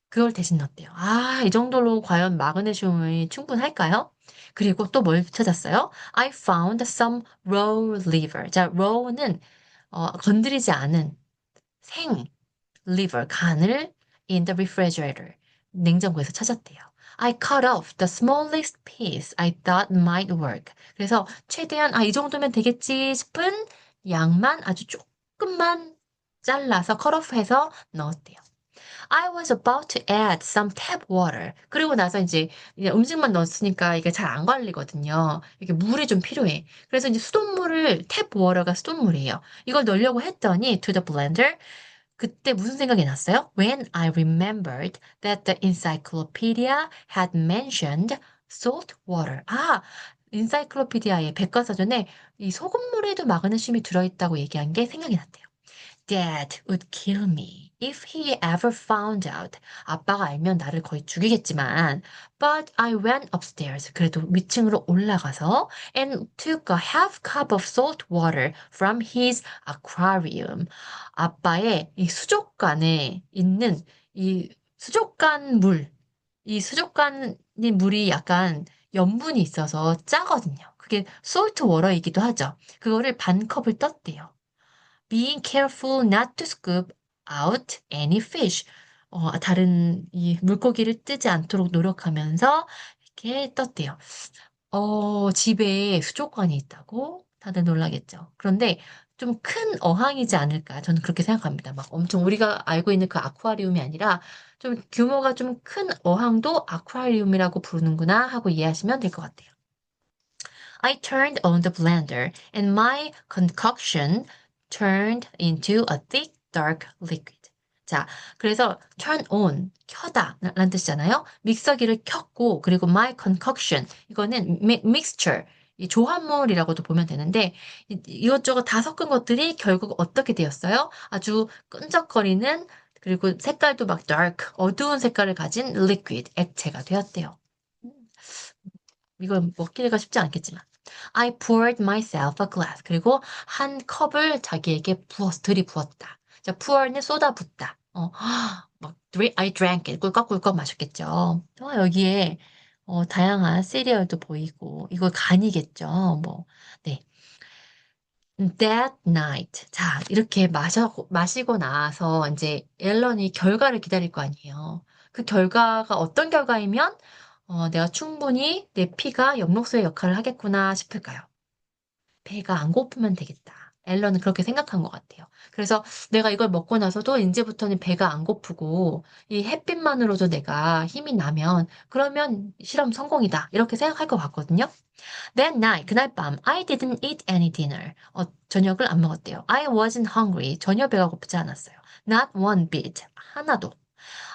그걸 대신 넣었대요. 아, 이 정도로 과연 마그네슘이 충분할까요? 그리고 또 뭘 찾았어요? I found some raw liver. 자, raw는 건드리지 않은 생 liver, 간을 in the refrigerator. 냉장고에서 찾았대요. I cut off the smallest piece I thought might work. 그래서 최대한 이 정도면 되겠지 싶은 양만 아주 조금만 잘라서 cut off해서 넣었대요. I was about to add some tap water. 그리고 나서 이제 음식만 넣었으니까 이게 잘 안 걸리거든요. 이게 물이 좀 필요해. 그래서 이제 수돗물을, 탭 워터가 수돗물이에요. 이걸 넣으려고 했더니 to the blender. 그때 무슨 생각이 났어요? When I remembered that the encyclopedia had mentioned salt water. 아, 엔사이클로피디아의 백과사전에 이 소금물에도 마그네슘이 들어있다고 얘기한 게 생각이 났대요. Dad would kill me if he ever found out. 아빠가 알면 나를 거의 죽이겠지만, but I went upstairs. 그래도 위층으로 올라가서 and took a half cup of salt water from his aquarium. 아빠의 이 수족관에 있는 이 수족관 물, 이 수족관의 물이 약간 염분이 있어서 짜거든요. 그게 salt water이기도 하죠. 그거를 반 컵을 떴대요. Being careful not to scoop out any fish. 다른 이 물고기를 뜨지 않도록 노력하면서 이렇게 떴대요. 집에 수족관이 있다고? 다들 놀라겠죠. 그런데 좀 큰 어항이지 않을까? 저는 그렇게 생각합니다. 막 엄청 우리가 알고 있는 그 아쿠아리움이 아니라 좀 규모가 좀 큰 어항도 아쿠아리움이라고 부르는구나 하고 이해하시면 될 것 같아요. I turned on the blender and my concoction turned into a thick, dark liquid. 자, 그래서 turn on, 켜다 라는 뜻이잖아요. 믹서기를 켰고, 그리고 my concoction, 이거는 mixture, 이 조합물이라고도 보면 되는데, 이것저것 다 섞은 것들이 결국 어떻게 되었어요? 아주 끈적거리는, 그리고 색깔도 막 dark, 어두운 색깔을 가진 liquid, 액체가 되었대요. 이걸 먹기가 쉽지 않겠지만. I poured myself a glass. 그리고 한 컵을 자기에게 들이부었다. 자, pour는 쏟아붓다. I drank it. 꿀꺽꿀꺽 마셨겠죠. 여기에 다양한 시리얼도 보이고, 이거 간이겠죠. 네. That night. 자, 이렇게 마시고 나서 이제 앨런이 결과를 기다릴 거 아니에요. 그 결과가 어떤 결과이면 내가 충분히 내 피가 엽록소의 역할을 하겠구나 싶을까요? 배가 안 고프면 되겠다. 앨런은 그렇게 생각한 것 같아요. 그래서 내가 이걸 먹고 나서도 이제부터는 배가 안 고프고 이 햇빛만으로도 내가 힘이 나면 그러면 실험 성공이다. 이렇게 생각할 것 같거든요. That night, 그날 밤, I didn't eat any dinner. 저녁을 안 먹었대요. I wasn't hungry. 전혀 배가 고프지 않았어요. Not one bit. 하나도.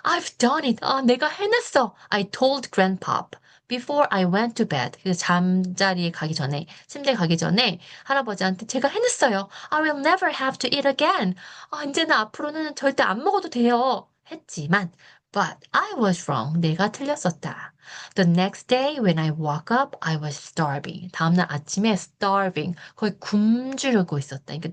I've done it. 내가 해냈어. I told Grandpop before I went to bed. 그 잠자리에 가기 전에, 침대 가기 전에 할아버지한테 제가 해냈어요. I will never have to eat again. 이제는 앞으로는 절대 안 먹어도 돼요. 했지만, but I was wrong. 내가 틀렸었다. The next day when I woke up, I was starving. 다음날 아침에 starving. 거의 굶주려고 있었다. 이게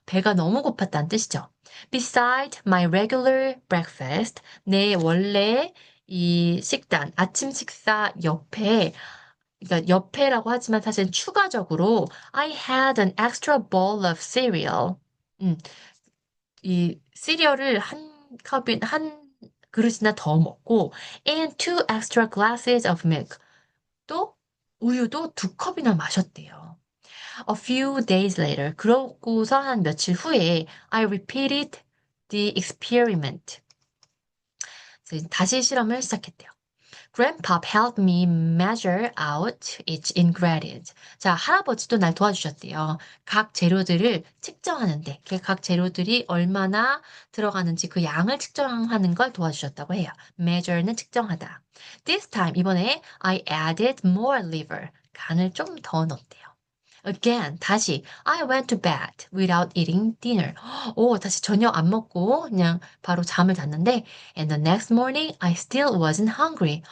배가 너무 고팠다는 뜻이죠. Beside my regular breakfast, 내 원래 이 식단, 아침 식사 옆에, 그러니까 옆에라고 하지만 사실 추가적으로 I had an extra bowl of cereal. 음, 이 시리얼을 한 그릇이나 더 먹고 and two extra glasses of milk. 또 우유도 두 컵이나 마셨대요. A few days later, 그러고서 한 며칠 후에 I repeated the experiment. 그래서 다시 실험을 시작했대요. Grandpa helped me measure out each ingredient. 자, 할아버지도 날 도와주셨대요. 각 재료들을 측정하는데, 각 재료들이 얼마나 들어가는지 그 양을 측정하는 걸 도와주셨다고 해요. measure는 측정하다. This time, 이번에 I added more liver. 간을 좀 더 넣었대요. Again, 다시 I went to bed without eating dinner. 다시 저녁 안 먹고 그냥 바로 잠을 잤는데 and the next morning I still wasn't hungry.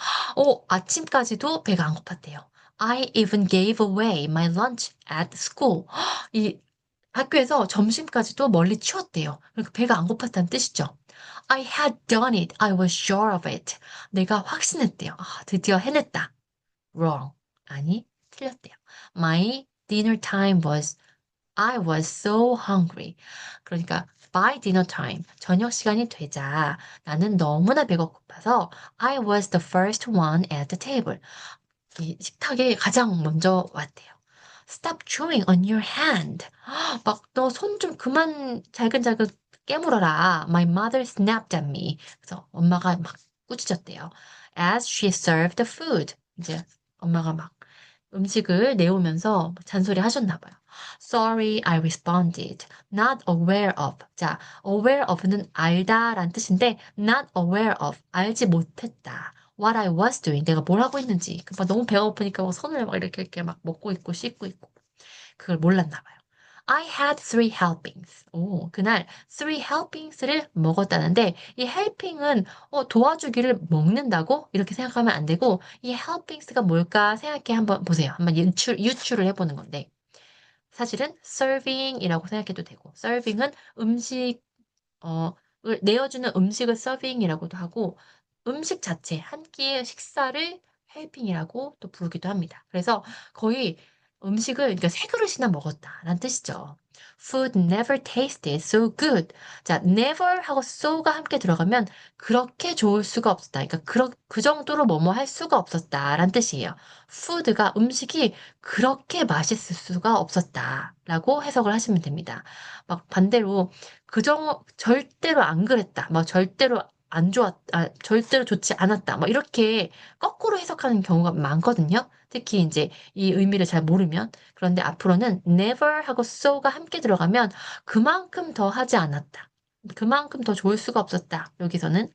아침까지도 배가 안 고팠대요. I even gave away my lunch at school. 이 학교에서 점심까지도 멀리 치웠대요. 그러니까 배가 안 고팠다는 뜻이죠. I had done it. I was sure of it. 내가 확신했대요. 드디어 해냈다. Wrong. 아니, 틀렸대요. My dinner time was, I was so hungry. 그러니까 by dinner time, 저녁 시간이 되자 나는 너무나 배가 고파서 I was the first one at the table. 이 식탁에 가장 먼저 왔대요. Stop chewing on your hand. 막 너 손 좀 그만 잘근잘근 깨물어라. My mother snapped at me. 그래서 엄마가 막 꾸짖었대요. As she served the food. 이제 엄마가 막 음식을 내오면서 잔소리 하셨나 봐요. Sorry, I responded. Not aware of. 자, aware of는 알다란 뜻인데 not aware of. 알지 못했다. What I was doing. 내가 뭘 하고 있는지. 막 너무 배가 고프니까 막 손을 막 이렇게 막 먹고 있고 씻고 있고. 그걸 몰랐나 봐요. I had three helpings. 그날 three helpings를 먹었다는데 이 helping은 도와주기를 먹는다고 이렇게 생각하면 안 되고 이 helpings가 뭘까 생각해 한번 보세요. 한번 유추를 해보는 건데 사실은 serving이라고 생각해도 되고 serving은 음식 을 내어주는 음식을 서빙이라고도 하고 음식 자체 한 끼의 식사를 헬핑이라고 또 부르기도 합니다. 그래서 거의 음식을 그러니까 세 그릇이나 먹었다라는 뜻이죠. Food never tasted so good. 자, never 하고 so가 함께 들어가면 그렇게 좋을 수가 없었다. 그러니까 그 정도로 뭐뭐 할 수가 없었다라는 뜻이에요. food가 음식이 그렇게 맛있을 수가 없었다라고 해석을 하시면 됩니다. 막 반대로 절대로 안 그랬다. 막 절대로 안 절대로 좋지 않았다. 막 이렇게 거꾸로 해석하는 경우가 많거든요. 특히 이제 이 의미를 잘 모르면. 그런데 앞으로는 never 하고 so가 함께 들어가면 그만큼 더 하지 않았다. 그만큼 더 좋을 수가 없었다. 여기서는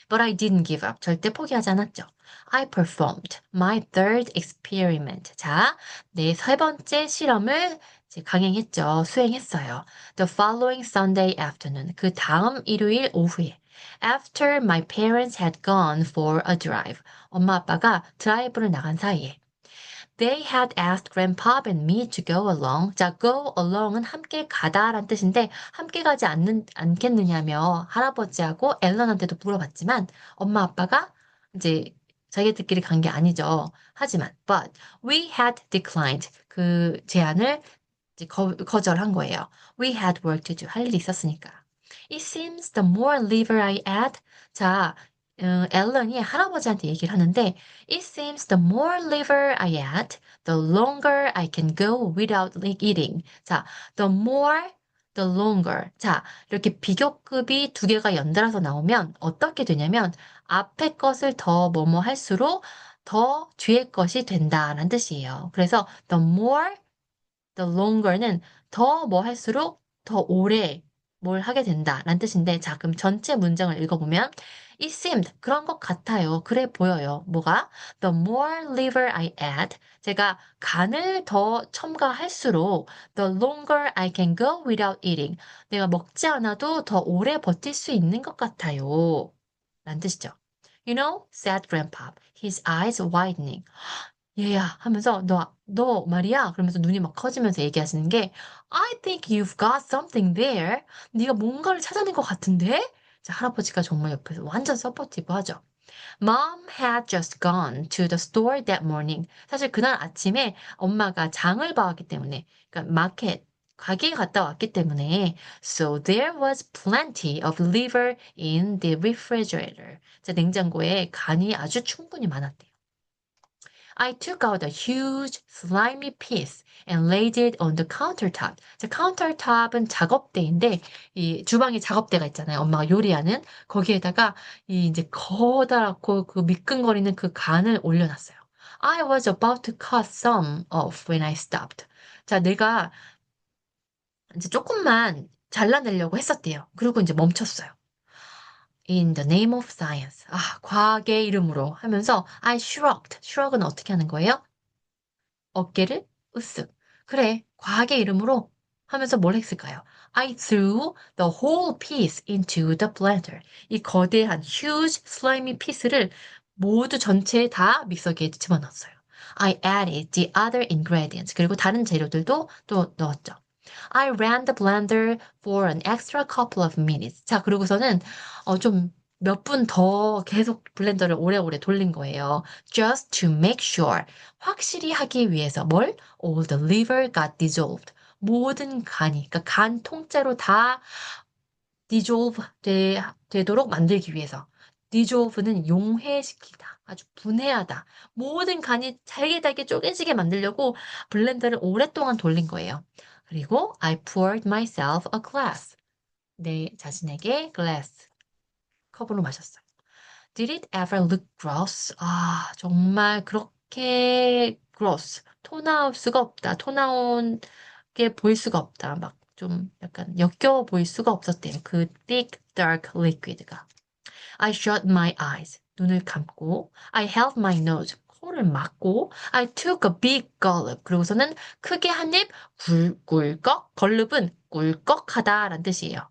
But I didn't give up. 절대 포기하지 않았죠. I performed my third experiment. 자, 내 세 번째 실험을 이제 강행했죠. 수행했어요. The following Sunday afternoon. 그 다음 일요일 오후에. After my parents had gone for a drive. 엄마 아빠가 드라이브를 나간 사이에. They had asked Grandpa and me to go along. 자, go along은 함께 가다란 뜻인데 함께 가지 않겠느냐며 할아버지하고 앨런한테도 물어봤지만 엄마 아빠가 이제 자기들끼리 간 게 아니죠. 하지만 but we had declined 그 제안을 이제 거절한 거예요. We had work to do. 할 일이 있었으니까. It seems the more liver I add, 자, 앨런이 할아버지한테 얘기를 하는데 It seems the more liver I add, the longer I can go without eating. 자, the more, the longer. 자, 이렇게 비교급이 두 개가 연달아서 나오면 어떻게 되냐면 앞에 것을 더 뭐뭐 할수록 더 뒤에 것이 된다라는 뜻이에요. 그래서 the more the longer는 더 뭐 할수록 더 오래 뭘 하게 된다라는 뜻인데, 자, 그럼 전체 문장을 읽어보면, It seemed, 그런 것 같아요. 그래 보여요. 뭐가? The more liver I add, 제가 간을 더 첨가할수록, the longer I can go without eating. 내가 먹지 않아도 더 오래 버틸 수 있는 것 같아요. 라는 뜻이죠. You know, said Grandpa, his eyes widening. 얘야 하면서 너 말이야 그러면서 눈이 막 커지면서 얘기하시는 게 I think you've got something there. 네가 뭔가를 찾아낸 것 같은데? 자, 할아버지가 정말 옆에서 완전 서포티브 하죠. Mom had just gone to the store that morning. 사실 그날 아침에 엄마가 장을 봐왔기 때문에, 그러니까 마켓, 가게에 갔다 왔기 때문에, so there was plenty of liver in the refrigerator. 자, 냉장고에 간이 아주 충분히 많았대요. I took out a huge slimy piece and laid it on the countertop. 자, countertop은 작업대인데 이 주방에 작업대가 있잖아요. 엄마가 요리하는 거기에다가 이 이제 커다랗고 그 미끈거리는 그 간을 올려놨어요. I was about to cut some off when I stopped. 자, 내가 이제 조금만 잘라내려고 했었대요. 그리고 이제 멈췄어요. In the name of science. 아, 과학의 이름으로 하면서 I shrugged. shrug은 어떻게 하는 거예요? 어깨를 으쓱. 그래, 과학의 이름으로 하면서 뭘 했을까요? I threw the whole piece into the blender. 이 거대한 huge slimy piece를 모두 전체에 다 믹서기에 집어넣었어요. I added the other ingredients. 그리고 다른 재료들도 또 넣었죠. I ran the blender for an extra couple of minutes. 자, 그러고서는 좀 몇 분 더 계속 블렌더를 오래오래 돌린 거예요. Just to make sure. 확실히 하기 위해서 뭘? All the liver got dissolved. 모든 간이, 그러니까 간 통째로 다 dissolve 되도록 만들기 위해서. dissolve는 용해시키다, 아주 분해하다. 모든 간이 잘게 쪼개지게 만들려고 블렌더를 오랫동안 돌린 거예요. 그리고 I poured myself a glass. 내 자신에게 glass, 컵으로 마셨어요. Did it ever look gross? 아, 정말 그렇게 gross. 토 나올 수가 없다. 토 나온 게 보일 수가 없다. 막 좀 약간 역겨워 보일 수가 없었대요. 그 thick, dark liquid가. I shut my eyes. 눈을 감고 I held my nose. 코를 막고 I took a big gulp. 그리고서는 크게 한 입 꿀꺽. 걸릅은 꿀꺽하다라는 뜻이에요.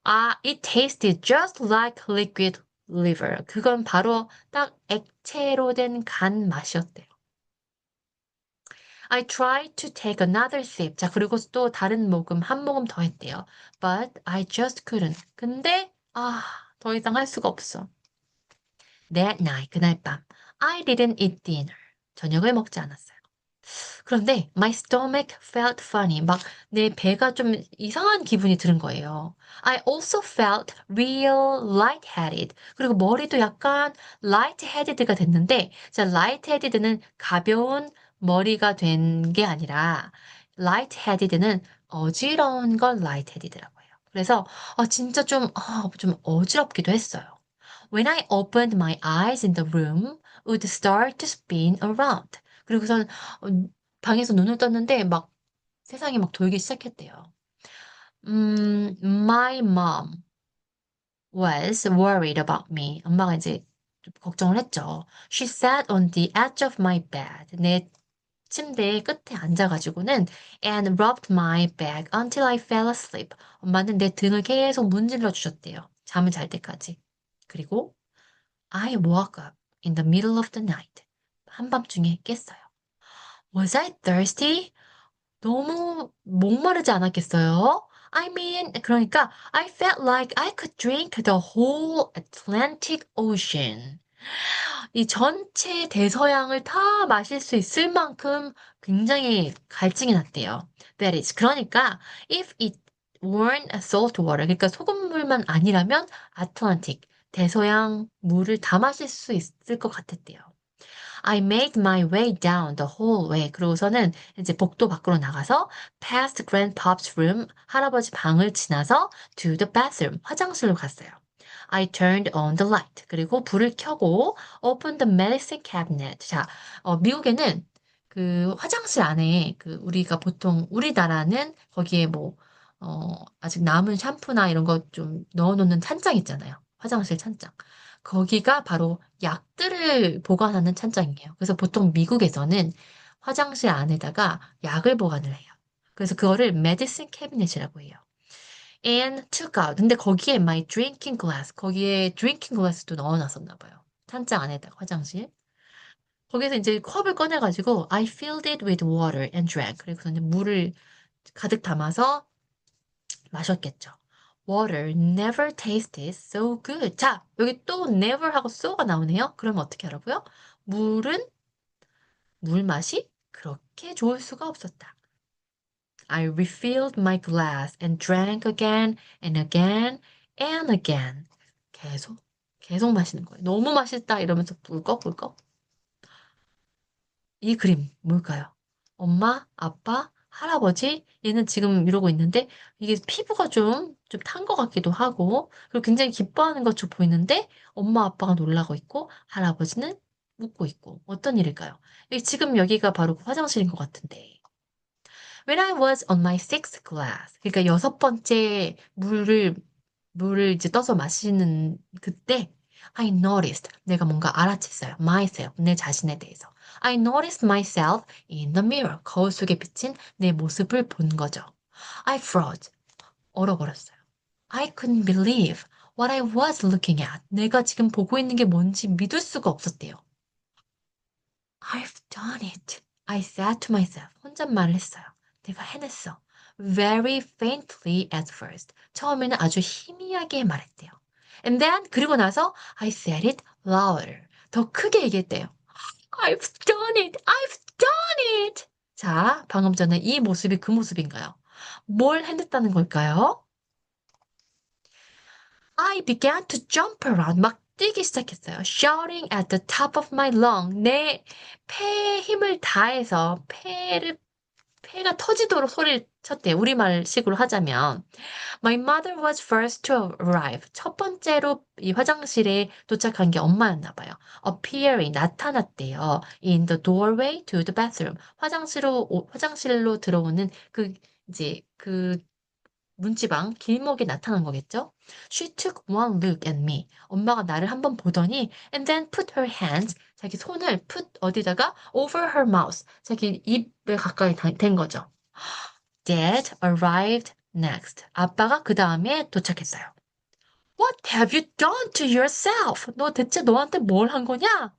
아, it tasted just like liquid liver. 그건 바로 딱 액체로 된 간 맛이었대요. I tried to take another sip. 자, 그리고 또 다른 모금, 한 모금 더 했대요. But I just couldn't. 근데, 더 이상 할 수가 없어. That night, 그날 밤, I didn't eat dinner. 저녁을 먹지 않았어요. 그런데 my stomach felt funny. 막 내 배가 좀 이상한 기분이 드는 거예요. I also felt real lightheaded. 그리고 머리도 약간 lightheaded가 됐는데, 자, lightheaded는 가벼운 머리가 된 게 아니라 lightheaded는 어지러운 걸 lightheaded라고 해요. 그래서 진짜 좀 어지럽기도 했어요. When I opened my eyes in the room, would start to spin around. 그리고선 어, 방에서 눈을 떴는데 막 세상이 막 돌기 시작했대요. My mom was worried about me. 엄마가 이제 좀 걱정을 했죠. She sat on the edge of my bed. 내 침대 끝에 앉아가지고는 and rubbed my back until I fell asleep. 엄마는 내 등을 계속 문질러 주셨대요. 잠을 잘 때까지. 그리고 I woke up in the middle of the night. 한밤중에 깼어요. Was I thirsty? 너무 목마르지 않았겠어요? I mean, 그러니까 I felt like I could drink the whole Atlantic Ocean. 이 전체 대서양을 다 마실 수 있을 만큼 굉장히 갈증이 났대요. That is, 그러니까 if it weren't salt water, 그러니까 소금물만 아니라면 Atlantic, 대서양 물을 다 마실 수 있을 것 같았대요. I made my way down the hallway. 그러고서는 이제 복도 밖으로 나가서 past grandpa's room, 할아버지 방을 지나서 to the bathroom, 화장실로 갔어요. I turned on the light. 그리고 불을 켜고 opened the medicine cabinet. 자, 미국에는 그 화장실 안에 그 우리가 보통 우리나라는 거기에 뭐 아직 남은 샴푸나 이런 거 좀 넣어놓는 찬장 있잖아요. 화장실 찬장. 거기가 바로 약들을 보관하는 찬장이에요. 그래서 보통 미국에서는 화장실 안에다가 약을 보관을 해요. 그래서 그거를 medicine cabinet이라고 해요. And took out. 근데 거기에 my drinking glass, 거기에 drinking glass도 넣어놨었나 봐요. 찬장 안에다가 화장실. 거기서 이제 컵을 꺼내가지고 I filled it with water and drank. 그래서 이제 물을 가득 담아서 마셨겠죠. Water never tasted so good. 자, 여기 또 never 하고 so가 나오네요. 그러면 어떻게 하라고요? 물은 물 맛이 그렇게 좋을 수가 없었다. I refilled my glass and drank again and again and again. 계속, 계속 마시는 거예요. 너무 맛있다 이러면서 꿀꺽꿀꺽. 이 그림 뭘까요? 엄마, 아빠, 할아버지, 얘는 지금 이러고 있는데 이게 피부가 좀 탄 것 같기도 하고 그리고 굉장히 기뻐하는 것처럼 보이는데 엄마, 아빠가 놀라고 있고 할아버지는 웃고 있고 어떤 일일까요? 지금 여기가 바로 그 화장실인 것 같은데. When I was on my sixth glass, 그러니까 여섯 번째 물을 이제 떠서 마시는 그때, I noticed, 내가 뭔가 알아챘어요. myself, 내 자신에 대해서. I noticed myself in the mirror, 거울 속에 비친 내 모습을 본 거죠. I froze, 얼어버렸어요. I couldn't believe what I was looking at. 내가 지금 보고 있는 게 뭔지 믿을 수가 없었대요. I've done it. I said to myself. 혼잣말을 했어요. 내가 해냈어. Very faintly at first. 처음에는 아주 희미하게 말했대요. And then 그리고 나서 I said it louder. 더 크게 얘기했대요. I've done it. I've done it. 자, 방금 전에 이 모습이 그 모습인가요? 뭘 해냈다는 걸까요? I began to jump around. 막 뛰기 시작했어요. Shouting at the top of my lung. 내 폐에 힘을 다해서 폐가 터지도록 소리를 쳤대요. 우리말식으로 하자면. My mother was first to arrive. 첫 번째로 이 화장실에 도착한 게 엄마였나 봐요. Appearing, 나타났대요. In the doorway to the bathroom. 화장실로 들어오는 이제 문지방, 길목에 나타난 거겠죠? She took one look at me. 엄마가 나를 한번 보더니 and then put her hands, 자기 손을 put 어디다가 over her mouth, 자기 입에 가까이 댄 거죠. Dad arrived next. 아빠가 그 다음에 도착했어요. What have you done to yourself? 너 대체 너한테 뭘 한 거냐?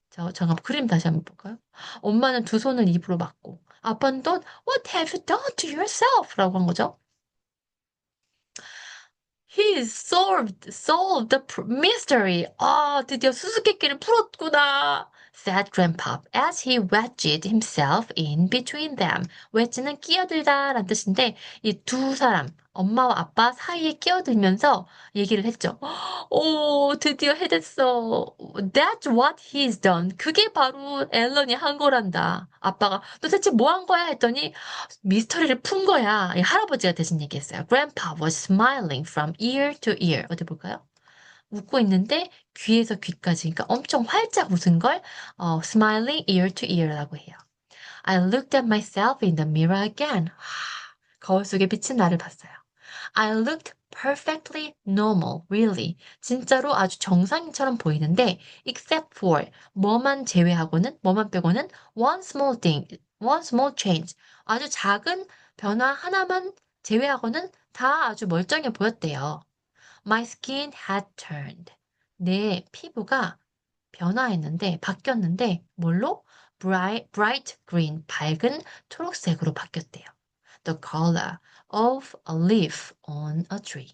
자, 잠깐 그림 다시 한번 볼까요? 엄마는 두 손을 입으로 막고 아빠는 또 What have you done to yourself? 라고 한 거죠. He solved the mystery. 아, 드디어 수수께끼를 풀었구나. said Grandpa as he wedged himself in between them. wedge는 끼어들다 라는 뜻인데 이 두 사람, 엄마와 아빠 사이에 끼어들면서 얘기를 했죠. 오, 드디어 해냈어. That's what he's done. 그게 바로 앨런이 한 거란다. 아빠가 너 대체 뭐 한 거야 했더니 미스터리를 푼 거야. 이 할아버지가 대신 얘기했어요. Grandpa was smiling from ear to ear. 어디 볼까요? 웃고 있는데 귀에서 귀까지, 그러니까 엄청 활짝 웃은 걸 smiling ear to ear라고 해요. I looked at myself in the mirror again. 거울 속에 비친 나를 봤어요. I looked perfectly normal, really. 진짜로 아주 정상인처럼 보이는데, except for 뭐만 빼고는 one small thing, one small change. 아주 작은 변화 하나만 제외하고는 다 아주 멀쩡해 보였대요. My skin had turned. 내 피부가 변화했는데, 바뀌었는데, 뭘로? bright green, 밝은 초록색으로 바뀌었대요. The color of a leaf on a tree.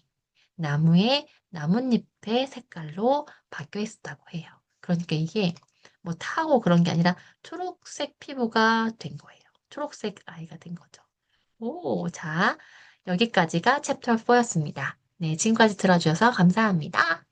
나무의 나뭇잎의 색깔로 바뀌어 있었다고 해요. 그러니까 이게 뭐 타고 그런 게 아니라 초록색 피부가 된 거예요. 초록색 아이가 된 거죠. 오, 자, 여기까지가 챕터 4였습니다. 네, 지금까지 들어주셔서 감사합니다.